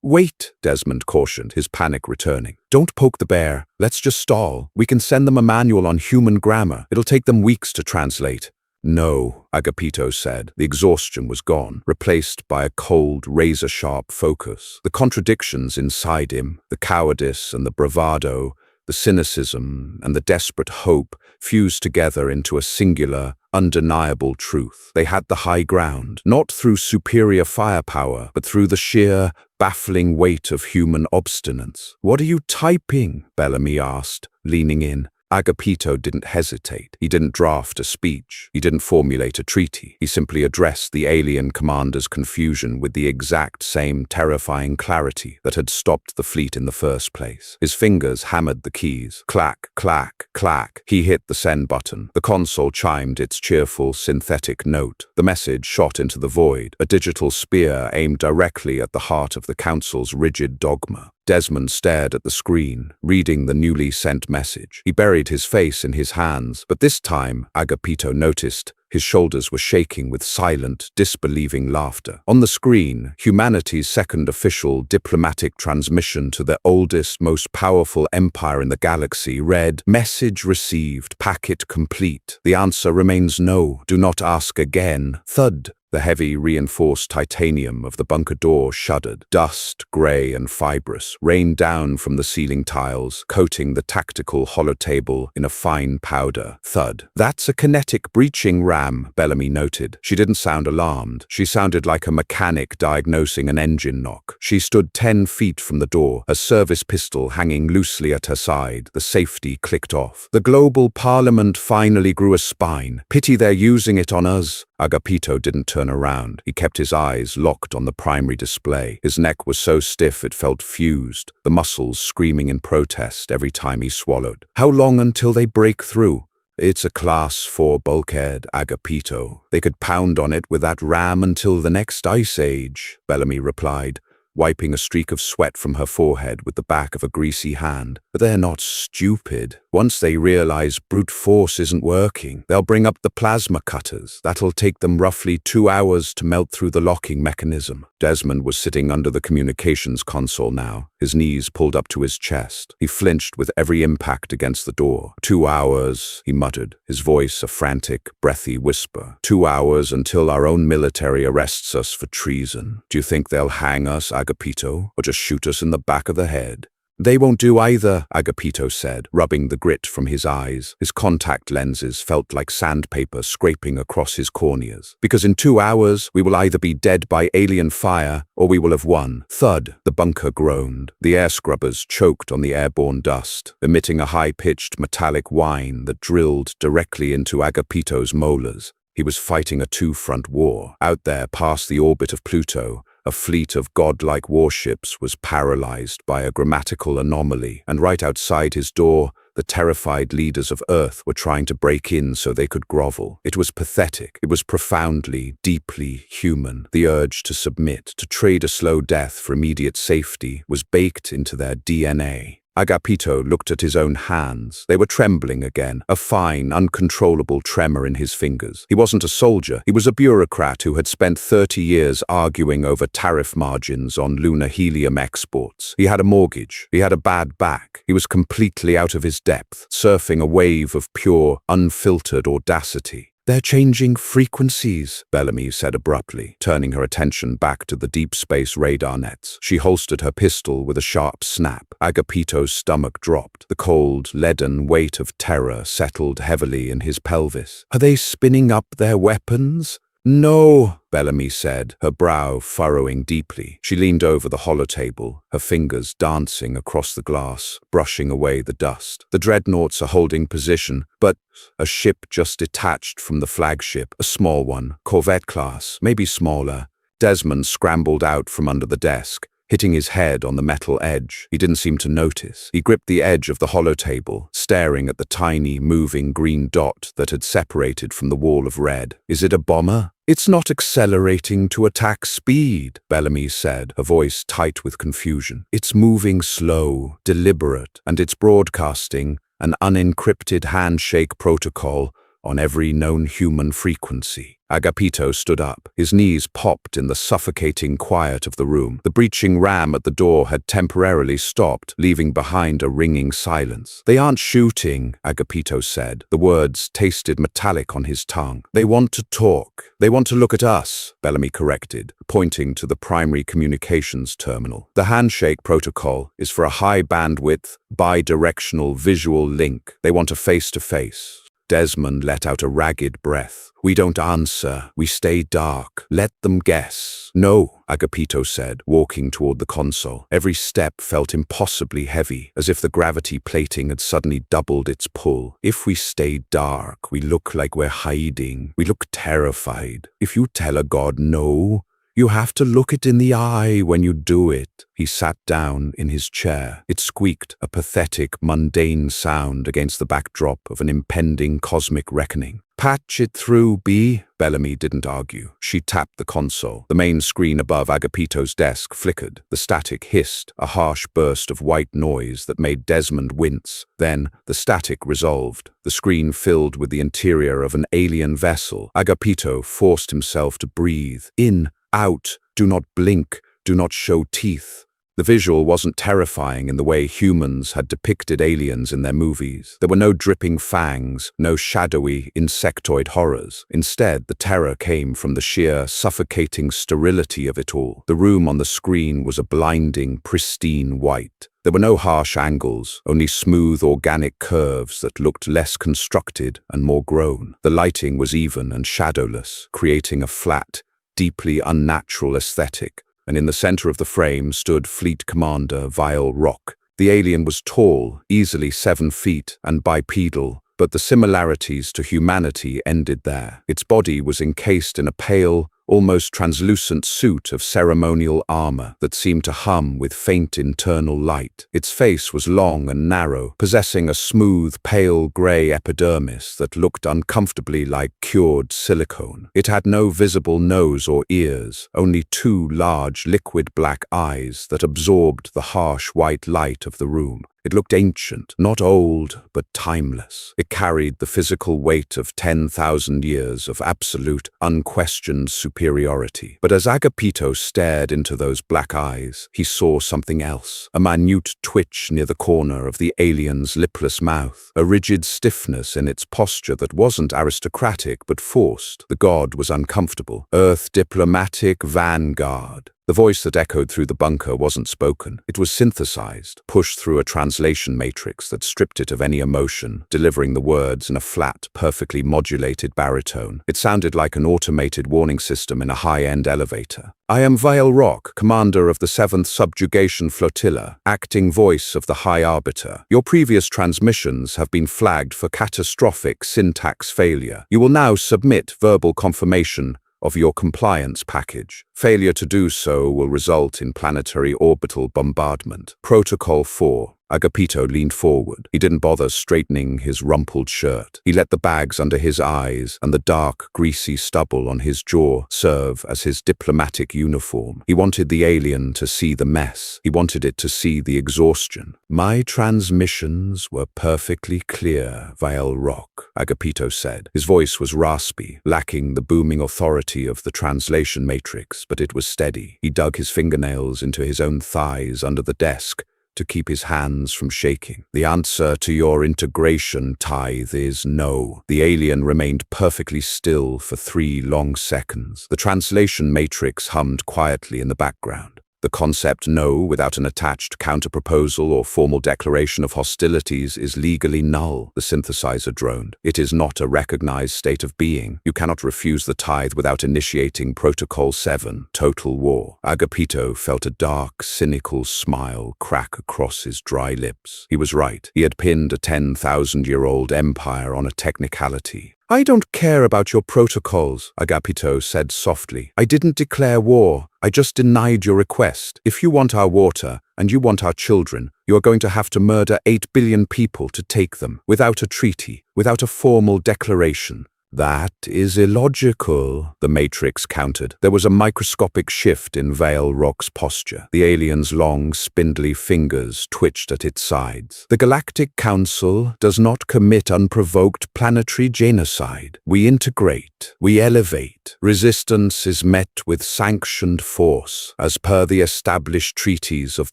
wait," Desmond cautioned, his panic returning. "Don't poke the bear. Let's just stall. We can send them a manual on human grammar. It'll take them weeks to translate." No, Agapito said. The exhaustion was gone, replaced by a cold, razor-sharp focus. The contradictions inside him, the cowardice and the bravado, the cynicism and the desperate hope fused together into a singular, undeniable truth. They had the high ground, not through superior firepower, but through the sheer, baffling weight of human obstinance. "What are you typing?" Bellamy asked, leaning in. Agapito didn't hesitate. He didn't draft a speech. He didn't formulate a treaty. He simply addressed the alien commander's confusion with the exact same terrifying clarity that had stopped the fleet in the first place. His fingers hammered the keys. Clack, clack, clack. He hit the send button. The console chimed its cheerful, synthetic note. The message shot into the void, a digital spear aimed directly at the heart of the Council's rigid dogma. Desmond stared at the screen, reading the newly sent message. He buried his face in his hands, but this time, Agapito noticed, his shoulders were shaking with silent, disbelieving laughter. On the screen, humanity's second official diplomatic transmission to the oldest, most powerful empire in the galaxy read, "Message received, packet complete. The answer remains no. Do not ask again." Thud. The heavy, reinforced titanium of the bunker door shuddered. Dust, gray and fibrous, rained down from the ceiling tiles, coating the tactical holotable in a fine powder. Thud. "That's a kinetic breaching ram," Bellamy noted. She didn't sound alarmed. She sounded like a mechanic diagnosing an engine knock. She stood 10 feet from the door, a service pistol hanging loosely at her side. The safety clicked off. "The global parliament finally grew a spine. Pity they're using it on us." Agapito didn't turn around. He kept his eyes locked on the primary display. His neck was so stiff it felt fused, the muscles screaming in protest every time he swallowed. "How long until they break through?" "It's a Class 4 bulkhead, Agapito. They could pound on it with that ram until the next ice age," Bellamy replied, wiping a streak of sweat from her forehead with the back of a greasy hand. "But they're not stupid. Once they realize brute force isn't working, they'll bring up the plasma cutters. That'll take them roughly 2 hours to melt through the locking mechanism." Desmond was sitting under the communications console now, his knees pulled up to his chest. He flinched with every impact against the door. 2 hours, he muttered, his voice a frantic, breathy whisper. 2 hours until our own military arrests us for treason. Do you think they'll hang us, Agapito, or just shoot us in the back of the head? "They won't do either," Agapito said, rubbing the grit from his eyes. His contact lenses felt like sandpaper scraping across his corneas. "Because in 2 hours, we will either be dead by alien fire, or we will have won." Thud, the bunker groaned. The air scrubbers choked on the airborne dust, emitting a high-pitched metallic whine that drilled directly into Agapito's molars. He was fighting a two-front war. Out there, past the orbit of Pluto, a fleet of godlike warships was paralyzed by a grammatical anomaly, and right outside his door, the terrified leaders of Earth were trying to break in so they could grovel. It was pathetic. It was profoundly, deeply human. The urge to submit, to trade a slow death for immediate safety, was baked into their DNA. Agapito looked at his own hands. They were trembling again, a fine, uncontrollable tremor in his fingers. He wasn't a soldier. He was a bureaucrat who had spent 30 years arguing over tariff margins on lunar helium exports. He had a mortgage. He had a bad back. He was completely out of his depth, surfing a wave of pure, unfiltered audacity. "They're changing frequencies," Bellamy said abruptly, turning her attention back to the deep space radar nets. She holstered her pistol with a sharp snap. Agapito's stomach dropped. The cold, leaden weight of terror settled heavily in his pelvis. "Are they spinning up their weapons?" "No," Bellamy said, her brow furrowing deeply. She leaned over the holotable, her fingers dancing across the glass, brushing away the dust. "The dreadnoughts are holding position, but a ship just detached from the flagship, a small one, corvette class, maybe smaller." Desmond scrambled out from under the desk, hitting his head on the metal edge. He didn't seem to notice. He gripped the edge of the holotable, staring at the tiny, moving green dot that had separated from the wall of red. "Is it a bomber?" "It's not accelerating to attack speed," Bellamy said, her voice tight with confusion. "It's moving slow, deliberate, and it's broadcasting an unencrypted handshake protocol on every known human frequency. Agapito stood up. His knees popped in the suffocating quiet of the room. The breaching ram at the door had temporarily stopped, leaving behind a ringing silence. "They aren't shooting," Agapito said. The words tasted metallic on his tongue. "They want to talk. They want to look at us," Bellamy corrected, pointing to the primary communications terminal. "The handshake protocol is for a high-bandwidth, bi-directional visual link. They want a face-to-face." Desmond let out a ragged breath. "We don't answer. We stay dark. Let them guess." "No," Agapito said, walking toward the console. Every step felt impossibly heavy, as if the gravity plating had suddenly doubled its pull. "If we stay dark, we look like we're hiding. We look terrified. If you tell a god no, you have to look it in the eye when you do it." He sat down in his chair. It squeaked, a pathetic, mundane sound against the backdrop of an impending cosmic reckoning. "Patch it through, B." Bellamy didn't argue. She tapped the console. The main screen above Agapito's desk flickered. The static hissed, a harsh burst of white noise that made Desmond wince. Then, the static resolved. The screen filled with the interior of an alien vessel. Agapito forced himself to breathe. In, out, do not blink, do not show teeth. The visual wasn't terrifying in the way humans had depicted aliens in their movies. There were no dripping fangs, no shadowy, insectoid horrors. Instead, the terror came from the sheer, suffocating sterility of it all. The room on the screen was a blinding, pristine white. There were no harsh angles, only smooth, organic curves that looked less constructed and more grown. The lighting was even and shadowless, creating a flat, deeply unnatural aesthetic. And in the center of the frame stood Fleet Commander Vile Rock. The alien was tall, easily 7 feet, and bipedal, but the similarities to humanity ended there. Its body was encased in a pale, almost translucent suit of ceremonial armor that seemed to hum with faint internal light. Its face was long and narrow, possessing a smooth, pale gray epidermis that looked uncomfortably like cured silicone. It had no visible nose or ears, only 2 large, liquid black eyes that absorbed the harsh white light of the room. It looked ancient, not old, but timeless. It carried the physical weight of 10,000 years of absolute, unquestioned superiority. But as Agapito stared into those black eyes, he saw something else. A minute twitch near the corner of the alien's lipless mouth, a rigid stiffness in its posture that wasn't aristocratic but forced. The god was uncomfortable. Earth diplomatic vanguard. The voice that echoed through the bunker wasn't spoken. It was synthesized, pushed through a translation matrix that stripped it of any emotion, delivering the words in a flat, perfectly modulated baritone. It sounded like an automated warning system in a high-end elevator. "I am Vile Rock, commander of the 7th Subjugation Flotilla, acting voice of the High Arbiter. Your previous transmissions have been flagged for catastrophic syntax failure. You will now submit verbal confirmation of your compliance package. Failure to do so will result in planetary orbital bombardment. Protocol 4. Agapito leaned forward. He didn't bother straightening his rumpled shirt. He let the bags under his eyes and the dark, greasy stubble on his jaw serve as his diplomatic uniform. He wanted the alien to see the mess. He wanted it to see the exhaustion. "My transmissions were perfectly clear, Vile Rock," Agapito said. His voice was raspy, lacking the booming authority of the translation matrix, but it was steady. He dug his fingernails into his own thighs under the desk to keep his hands from shaking. "The answer to your integration tithe is no." The alien remained perfectly still for 3 long seconds. The translation matrix hummed quietly in the background. The concept no without an attached counterproposal or formal declaration of hostilities is legally null, the synthesizer droned. It is not a recognized state of being. You cannot refuse the tithe without initiating Protocol 7, Total War. Agapito felt a dark, cynical smile crack across his dry lips. He was right. He had pinned a 10,000-year-old empire on a technicality. "I don't care about your protocols," Agapito said softly. "I didn't declare war. I just denied your request. If you want our water, and you want our children, you are going to have to murder 8 billion people to take them, without a treaty, without a formal declaration. That is illogical, the Matrix countered. There was a microscopic shift in Vale Rock's posture. The alien's long, spindly fingers twitched at its sides. The Galactic Council does not commit unprovoked planetary genocide. We integrate. We elevate. Resistance is met with sanctioned force, as per the established treaties of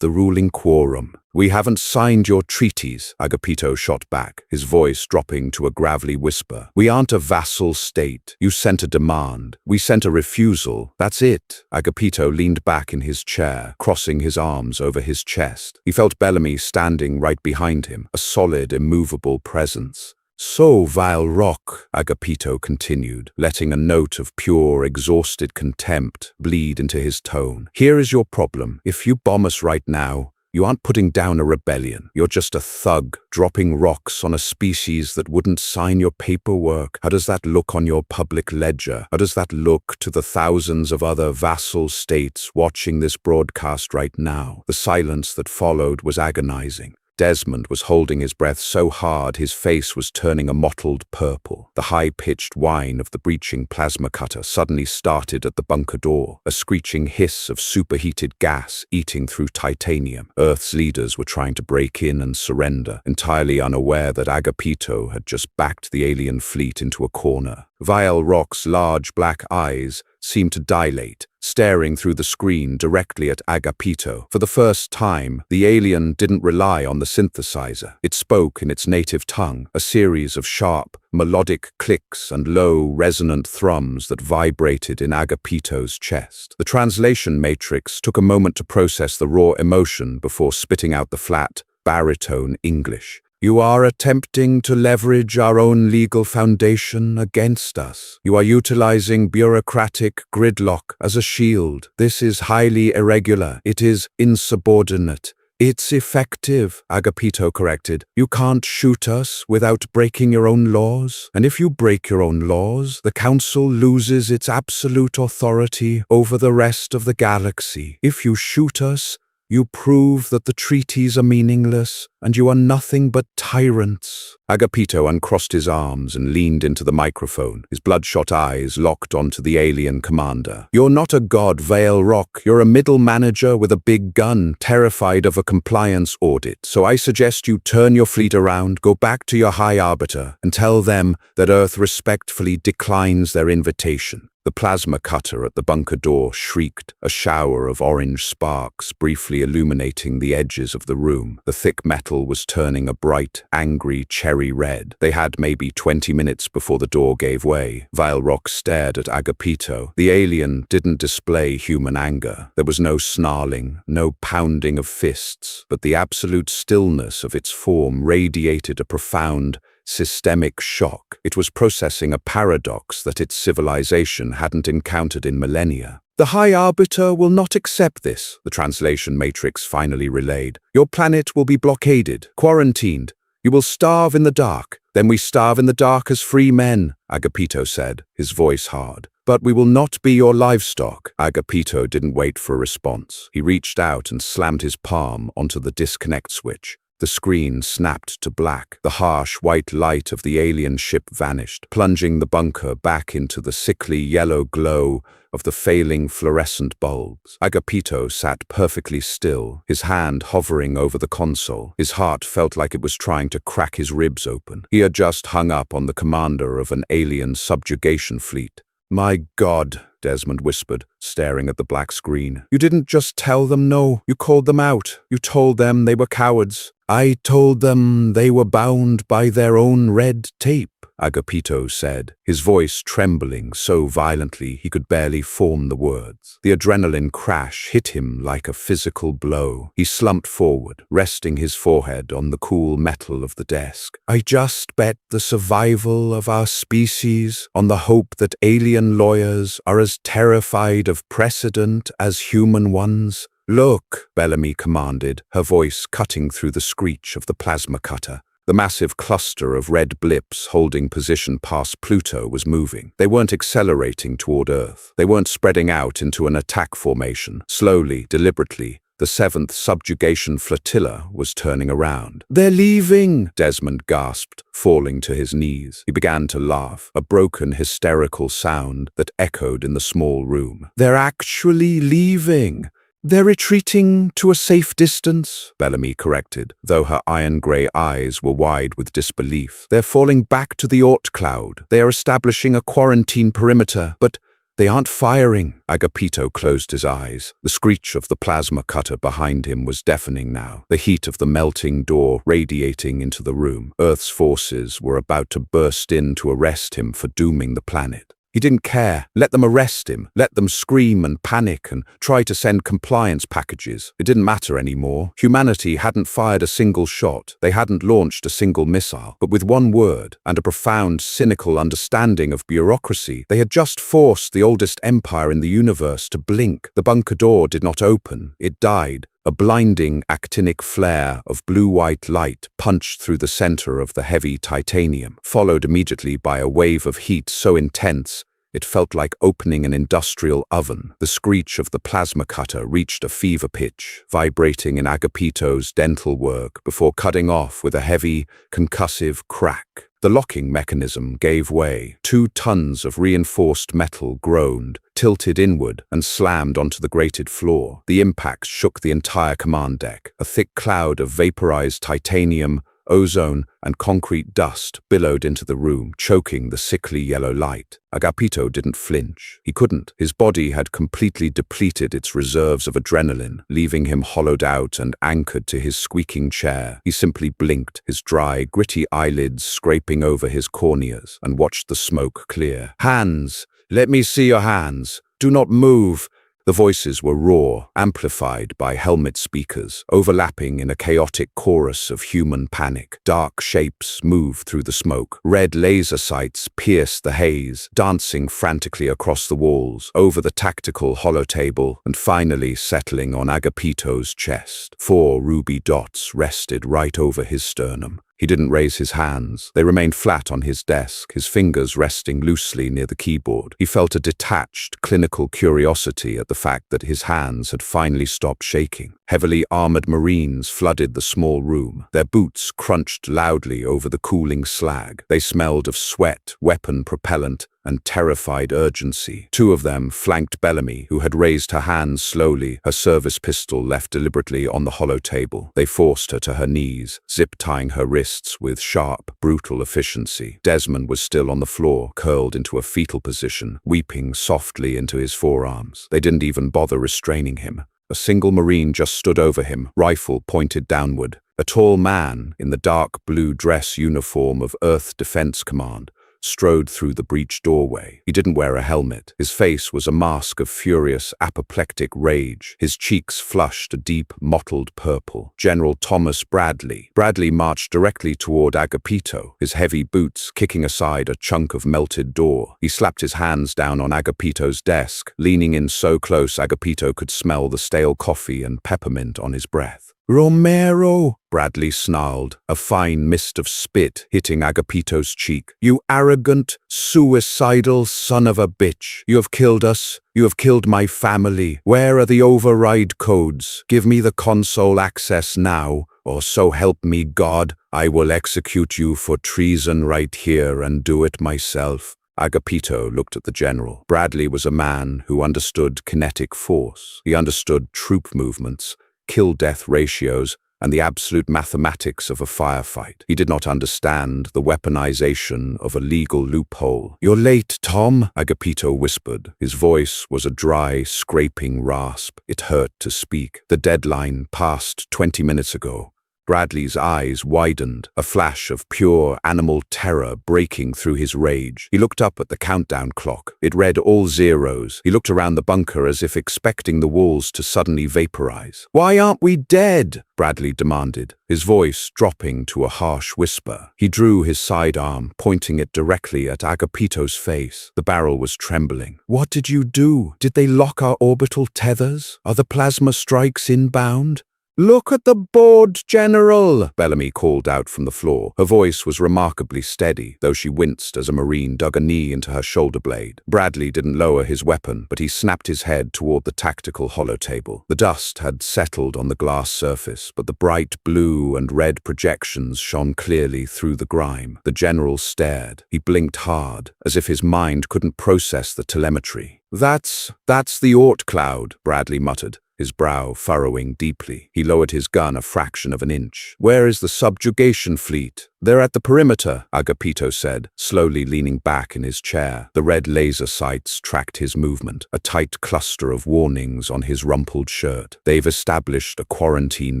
the ruling quorum. We haven't signed your treaties, Agapito shot back, his voice dropping to a gravelly whisper. We aren't a vassal state. You sent a demand. We sent a refusal. That's it. Agapito leaned back in his chair, crossing his arms over his chest. He felt Bellamy standing right behind him, a solid, immovable presence. So, Vile Rock, Agapito continued, letting a note of pure, exhausted contempt bleed into his tone. Here is your problem. If you bomb us right now, you aren't putting down a rebellion. You're just a thug, dropping rocks on a species that wouldn't sign your paperwork. How does that look on your public ledger? How does that look to the thousands of other vassal states watching this broadcast right now? The silence that followed was agonizing. Desmond was holding his breath so hard his face was turning a mottled purple. The high-pitched whine of the breaching plasma cutter suddenly started at the bunker door, a screeching hiss of superheated gas eating through titanium. Earth's leaders were trying to break in and surrender, entirely unaware that Agapito had just backed the alien fleet into a corner. Vile Rock's large black eyes seemed to dilate, staring through the screen directly at Agapito. For the first time, the alien didn't rely on the synthesizer. It spoke in its native tongue, a series of sharp, melodic clicks and low, resonant thrums that vibrated in Agapito's chest. The translation matrix took a moment to process the raw emotion before spitting out the flat, baritone English. You are attempting to leverage our own legal foundation against us. You are utilizing bureaucratic gridlock as a shield. This is highly irregular. It is insubordinate. It's effective, Agapito corrected. You can't shoot us without breaking your own laws. And if you break your own laws, the Council loses its absolute authority over the rest of the galaxy. If you shoot us, you prove that the treaties are meaningless, and you are nothing but tyrants. Agapito uncrossed his arms and leaned into the microphone, his bloodshot eyes locked onto the alien commander. You're not a god, Vale Rock. You're a middle manager with a big gun, terrified of a compliance audit. So I suggest you turn your fleet around, go back to your High Arbiter, and tell them that Earth respectfully declines their invitation. The plasma cutter at the bunker door shrieked, a shower of orange sparks briefly illuminating the edges of the room. The thick metal was turning a bright, angry cherry red. They had maybe 20 minutes before the door gave way. Vile Rock stared at Agapito. The alien didn't display human anger. There was no snarling, no pounding of fists, but the absolute stillness of its form radiated a profound, systemic shock. It was processing a paradox that its civilization hadn't encountered in millennia. The High Arbiter will not accept this, the translation matrix finally relayed. Your planet will be blockaded, quarantined. You will starve in the dark. Then we starve in the dark as free men, Agapito said, his voice hard. But we will not be your livestock. Agapito didn't wait for a response. He reached out and slammed his palm onto the disconnect switch. The screen snapped to black. The harsh white light of the alien ship vanished, plunging the bunker back into the sickly yellow glow of the failing fluorescent bulbs. Agapito sat perfectly still, his hand hovering over the console. His heart felt like it was trying to crack his ribs open. He had just hung up on the commander of an alien subjugation fleet. My God, Desmond whispered, staring at the black screen. You didn't just tell them no, you called them out. You told them they were cowards. I told them they were bound by their own red tape, Agapito said, his voice trembling so violently he could barely form the words. The adrenaline crash hit him like a physical blow. He slumped forward, resting his forehead on the cool metal of the desk. I just bet the survival of our species on the hope that alien lawyers are as terrified of precedent as human ones. Look, Bellamy commanded, her voice cutting through the screech of the plasma cutter. The massive cluster of red blips holding position past Pluto was moving. They weren't accelerating toward Earth. They weren't spreading out into an attack formation. Slowly, deliberately, The 7th subjugation flotilla was turning around. "They're leaving!" Desmond gasped, falling to his knees. He began to laugh, a broken, hysterical sound that echoed in the small room. "They're actually leaving! They're retreating to a safe distance," Bellamy corrected, though her iron-grey eyes were wide with disbelief. "They're falling back to the Oort cloud. They are establishing a quarantine perimeter, but they aren't firing." Agapito closed his eyes. The screech of the plasma cutter behind him was deafening now, the heat of the melting door radiating into the room. Earth's forces were about to burst in to arrest him for dooming the planet. He didn't care. Let them arrest him. Let them scream and panic and try to send compliance packages. It didn't matter anymore. Humanity hadn't fired a single shot. They hadn't launched a single missile. But with one word and a profound, cynical understanding of bureaucracy, they had just forced the oldest empire in the universe to blink. The bunker door did not open. It died. A blinding actinic flare of blue-white light punched through the center of the heavy titanium, followed immediately by a wave of heat so intense it felt like opening an industrial oven. The screech of the plasma cutter reached a fever pitch, vibrating in Agapito's dental work before cutting off with a heavy, concussive crack. The locking mechanism gave way. 2 tons of reinforced metal groaned, tilted inward, and slammed onto the grated floor. The impact shook the entire command deck. A thick cloud of vaporized titanium, ozone, and concrete dust billowed into the room, choking the sickly yellow light. Agapito didn't flinch. He couldn't. His body had completely depleted its reserves of adrenaline, leaving him hollowed out and anchored to his squeaking chair. He simply blinked, his dry, gritty eyelids scraping over his corneas, and watched the smoke clear. "Hands! Let me see your hands! Do not move!" The voices were raw, amplified by helmet speakers, overlapping in a chaotic chorus of human panic. Dark shapes moved through the smoke. Red laser sights pierced the haze, dancing frantically across the walls, over the tactical holotable, and finally settling on Agapito's chest. 4 ruby dots rested right over his sternum. He didn't raise his hands. They remained flat on his desk, his fingers resting loosely near the keyboard. He felt a detached, clinical curiosity at the fact that his hands had finally stopped shaking. Heavily armored Marines flooded the small room. Their boots crunched loudly over the cooling slag. They smelled of sweat, weapon propellant, and terrified urgency. 2 of them flanked Bellamy, who had raised her hands slowly, her service pistol left deliberately on the hollow table. They forced her to her knees, zip-tying her wrists with sharp, brutal efficiency. Desmond was still on the floor, curled into a fetal position, weeping softly into his forearms. They didn't even bother restraining him. A single Marine just stood over him, rifle pointed downward. A tall man, in the dark blue dress uniform of Earth Defense Command, strode through the breached doorway. He didn't wear a helmet. His face was a mask of furious, apoplectic rage. His cheeks flushed a deep, mottled purple. General Thomas Bradley. Bradley marched directly toward Agapito, his heavy boots kicking aside a chunk of melted door. He slapped his hands down on Agapito's desk, leaning in so close Agapito could smell the stale coffee and peppermint on his breath. "Romero!" Bradley snarled, a fine mist of spit hitting Agapito's cheek. "You arrogant, suicidal son of a bitch. You have killed us. You have killed my family. Where are the override codes? Give me the console access now, or so help me God, I will execute you for treason right here and do it myself." Agapito looked at the general. Bradley was a man who understood kinetic force. He understood troop movements, kill-death ratios, and the absolute mathematics of a firefight. He did not understand the weaponization of a legal loophole. "You're late, Tom," Agapito whispered. His voice was a dry, scraping rasp. It hurt to speak. "The deadline passed 20 minutes ago." Bradley's eyes widened, a flash of pure animal terror breaking through his rage. He looked up at the countdown clock. It read all zeros. He looked around the bunker as if expecting the walls to suddenly vaporize. "Why aren't we dead?" Bradley demanded, his voice dropping to a harsh whisper. He drew his sidearm, pointing it directly at Agapito's face. The barrel was trembling. "What did you do? Did they lock our orbital tethers? Are the plasma strikes inbound?" "Look at the board, General!" Bellamy called out from the floor. Her voice was remarkably steady, though she winced as a Marine dug a knee into her shoulder blade. Bradley didn't lower his weapon, but he snapped his head toward the tactical holotable. The dust had settled on the glass surface, but the bright blue and red projections shone clearly through the grime. The General stared. He blinked hard, as if his mind couldn't process the telemetry. That's the Oort cloud," Bradley muttered, his brow furrowing deeply. He lowered his gun a fraction of an inch. "Where is the subjugation fleet?" "They're at the perimeter," Agapito said, slowly leaning back in his chair. The red laser sights tracked his movement, a tight cluster of warnings on his rumpled shirt. "They've established a quarantine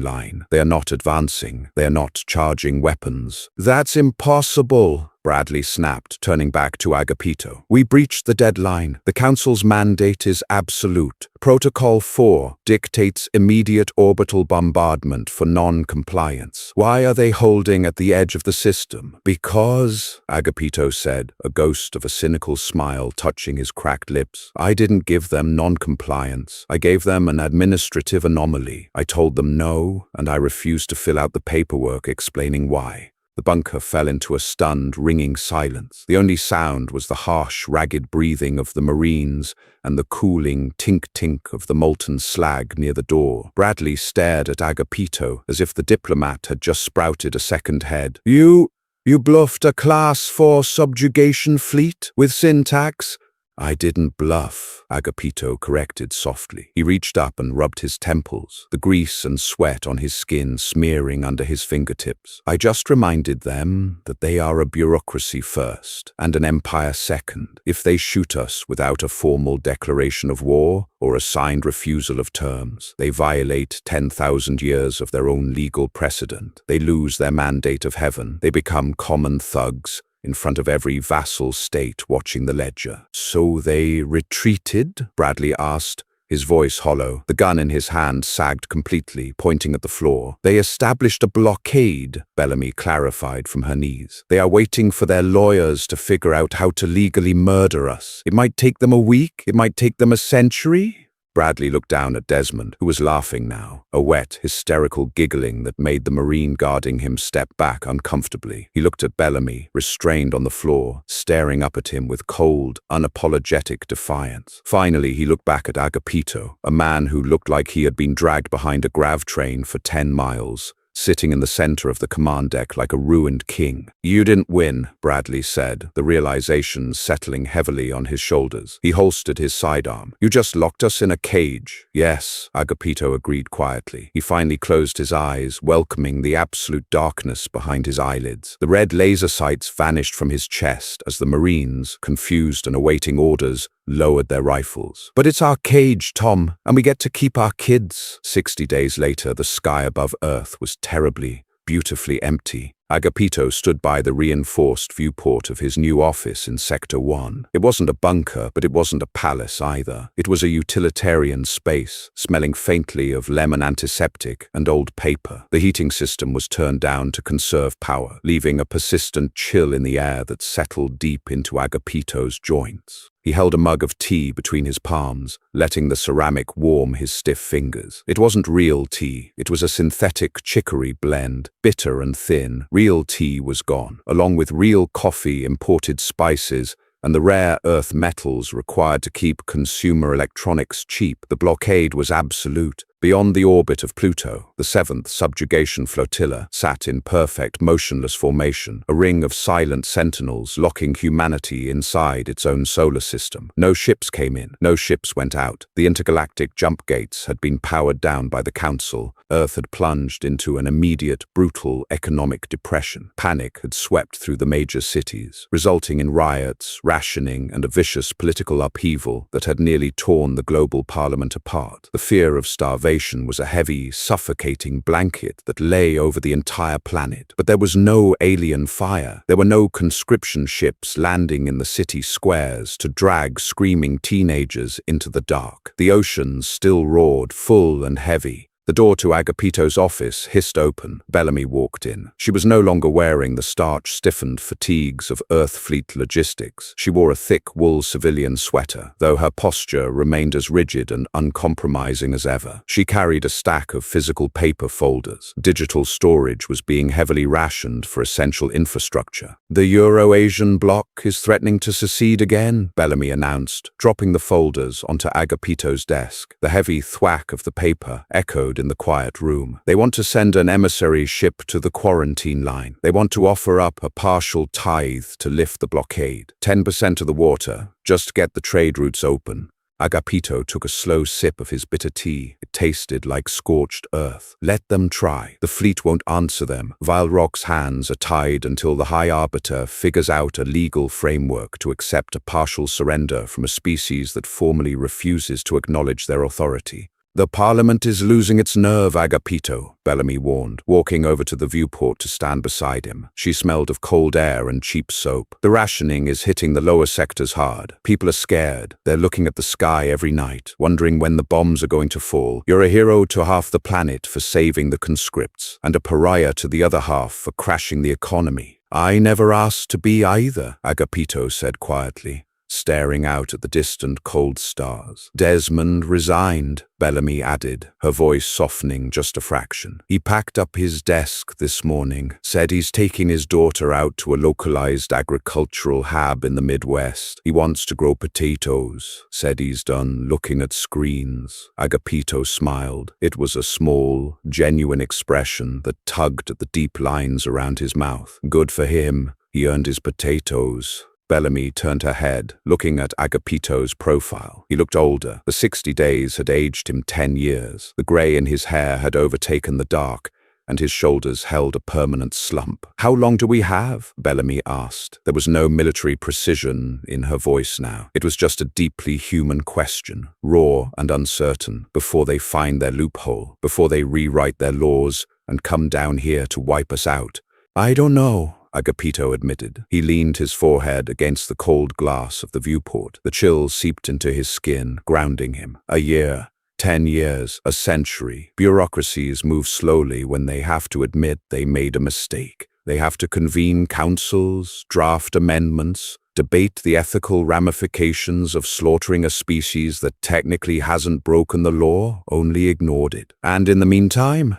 line. They are not advancing. They are not charging weapons." "That's impossible," Bradley snapped, turning back to Agapito. "We breached the deadline. The Council's mandate is absolute. Protocol 4 dictates immediate orbital bombardment for non-compliance. Why are they holding at the edge of the system?" "Because," Agapito said, a ghost of a cynical smile touching his cracked lips, "I didn't give them non-compliance. I gave them an administrative anomaly. I told them no, and I refused to fill out the paperwork explaining why." The bunker fell into a stunned, ringing silence. The only sound was the harsh, ragged breathing of the Marines and the cooling tink-tink of the molten slag near the door. Bradley stared at Agapito as if the diplomat had just sprouted a second head. You bluffed a Class 4 subjugation fleet with syntax?" "I didn't bluff," Agapito corrected softly. He reached up and rubbed his temples, the grease and sweat on his skin smearing under his fingertips. "I just reminded them that they are a bureaucracy first and an empire second. If they shoot us without a formal declaration of war or a signed refusal of terms, they violate 10,000 years of their own legal precedent. They lose their mandate of heaven. They become common thugs in front of every vassal state watching the ledger." "So they retreated?" Bradley asked, his voice hollow. The gun in his hand sagged completely, pointing at the floor. "They established a blockade," Bellamy clarified from her knees. "They are waiting for their lawyers to figure out how to legally murder us. It might take them a week, it might take them a century." Bradley looked down at Desmond, who was laughing now, a wet, hysterical giggling that made the Marine guarding him step back uncomfortably. He looked at Bellamy, restrained on the floor, staring up at him with cold, unapologetic defiance. Finally, he looked back at Agapito, a man who looked like he had been dragged behind a grav train for 10 miles. Sitting in the center of the command deck like a ruined king. "You didn't win," Bradley said, the realization settling heavily on his shoulders. He holstered his sidearm. "You just locked us in a cage." "Yes," Agapito agreed quietly. He finally closed his eyes, welcoming the absolute darkness behind his eyelids. The red laser sights vanished from his chest as the Marines, confused and awaiting orders, lowered their rifles. "But it's our cage, Tom, and we get to keep our kids." 60 days later, the sky above Earth was terribly, beautifully empty. Agapito stood by the reinforced viewport of his new office in Sector 1. It wasn't a bunker, but it wasn't a palace either. It was a utilitarian space, smelling faintly of lemon antiseptic and old paper. The heating system was turned down to conserve power, leaving a persistent chill in the air that settled deep into Agapito's joints. He held a mug of tea between his palms, letting the ceramic warm his stiff fingers. It wasn't real tea. It was a synthetic chicory blend, bitter and thin. Real tea was gone, along with real coffee, imported spices, and the rare earth metals required to keep consumer electronics cheap. The blockade was absolute. Beyond the orbit of Pluto, the 7th Subjugation Flotilla sat in perfect, motionless formation, a ring of silent sentinels locking humanity inside its own solar system. No ships came in, no ships went out. The intergalactic jump gates had been powered down by the Council. Earth had plunged into an immediate, brutal economic depression. Panic had swept through the major cities, resulting in riots, rationing, and a vicious political upheaval that had nearly torn the global parliament apart. The fear of starvation was a heavy, suffocating blanket that lay over the entire planet. But there was no alien fire. There were no conscription ships landing in the city squares to drag screaming teenagers into the dark. The oceans still roared, full and heavy, The door to Agapito's office hissed open. Bellamy walked in. She was no longer wearing the starch-stiffened fatigues of Earth Fleet logistics. She wore a thick wool civilian sweater, though her posture remained as rigid and uncompromising as ever. She carried a stack of physical paper folders. Digital storage was being heavily rationed for essential infrastructure. "The Euro-Asian bloc is threatening to secede again," Bellamy announced, dropping the folders onto Agapito's desk. The heavy thwack of the paper echoed in the quiet room. "They want to send an emissary ship to the quarantine line. They want to offer up a partial tithe to lift the blockade. 10% of the water, just to get the trade routes open." Agapito took a slow sip of his bitter tea. It tasted like scorched earth. "Let them try. The fleet won't answer them. Vilrock's hands are tied until the High Arbiter figures out a legal framework to accept a partial surrender from a species that formally refuses to acknowledge their authority." "The Parliament is losing its nerve, Agapito," Bellamy warned, walking over to the viewport to stand beside him. She smelled of cold air and cheap soap. "The rationing is hitting the lower sectors hard. People are scared. They're looking at the sky every night, wondering when the bombs are going to fall. You're a hero to half the planet for saving the conscripts, and a pariah to the other half for crashing the economy." "I never asked to be either," Agapito said quietly, staring out at the distant cold stars. "Desmond resigned," Bellamy added, her voice softening just a fraction. "He packed up his desk this morning, said he's taking his daughter out to a localized agricultural hab in the Midwest. He wants to grow potatoes, said he's done looking at screens." Agapito smiled. It was a small, genuine expression that tugged at the deep lines around his mouth. "Good for him. He earned his potatoes." Bellamy turned her head, looking at Agapito's profile. He looked older. The 60 days had aged him 10 years. The grey in his hair had overtaken the dark, and his shoulders held a permanent slump. "How long do we have?" Bellamy asked. There was no military precision in her voice now. It was just a deeply human question, raw and uncertain, before they find their loophole, before they rewrite their laws and come down here to wipe us out. "I don't know," Agapito admitted. He leaned his forehead against the cold glass of the viewport. The chill seeped into his skin, grounding him. "A year, 10 years, a century. Bureaucracies move slowly when they have to admit they made a mistake. They have to convene councils, draft amendments, debate the ethical ramifications of slaughtering a species that technically hasn't broken the law, only ignored it. And in the meantime,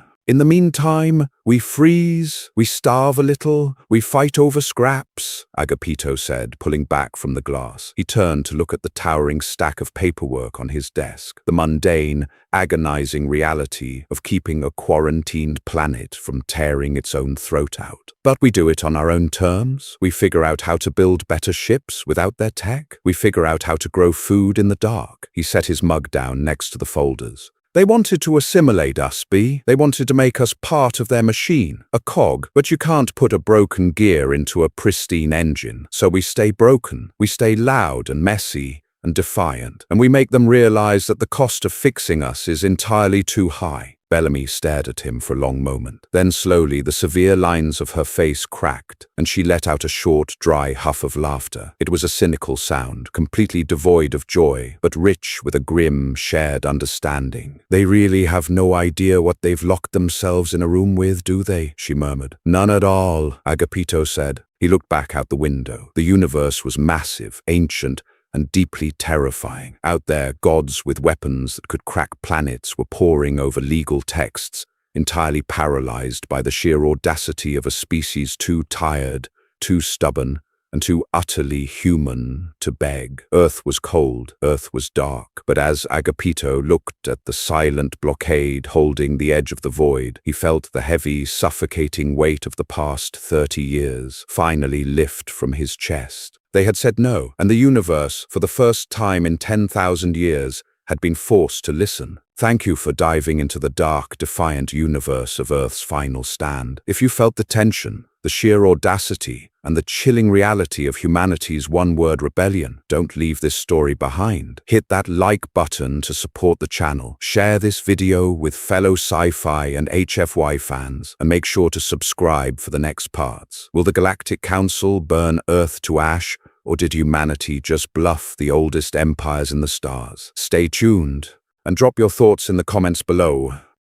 we freeze, we starve a little, we fight over scraps," Agapito said, pulling back from the glass. He turned to look at the towering stack of paperwork on his desk, the mundane, agonizing reality of keeping a quarantined planet from tearing its own throat out. "But we do it on our own terms. We figure out how to build better ships without their tech. We figure out how to grow food in the dark." He set his mug down next to the folders. "They wanted to assimilate us, B. They wanted to make us part of their machine, a cog. But you can't put a broken gear into a pristine engine. So we stay broken. We stay loud and messy and defiant. And we make them realize that the cost of fixing us is entirely too high." Bellamy stared at him for a long moment. Then slowly the severe lines of her face cracked, and she let out a short, dry huff of laughter. It was a cynical sound, completely devoid of joy, but rich with a grim, shared understanding. "They really have no idea what they've locked themselves in a room with, do they?" she murmured. "None at all," Agapito said. He looked back out the window. The universe was massive, ancient, and deeply terrifying. Out there, gods with weapons that could crack planets were poring over legal texts, entirely paralyzed by the sheer audacity of a species too tired, too stubborn, and too utterly human to beg. Earth was cold, Earth was dark, but as Agapito looked at the silent blockade holding the edge of the void, he felt the heavy, suffocating weight of the past 30 years finally lift from his chest. They had said no, and the universe, for the first time in 10,000 years, had been forced to listen. Thank you for diving into the dark, defiant universe of Earth's final stand. If you felt the tension, the sheer audacity, and the chilling reality of humanity's one-word rebellion, don't leave this story behind. Hit that like button to support the channel, share this video with fellow sci-fi and HFY fans, and make sure to subscribe for the next parts. Will the Galactic Council burn Earth to ash, or did humanity just bluff the oldest empires in the stars? Stay tuned, and drop your thoughts in the comments below.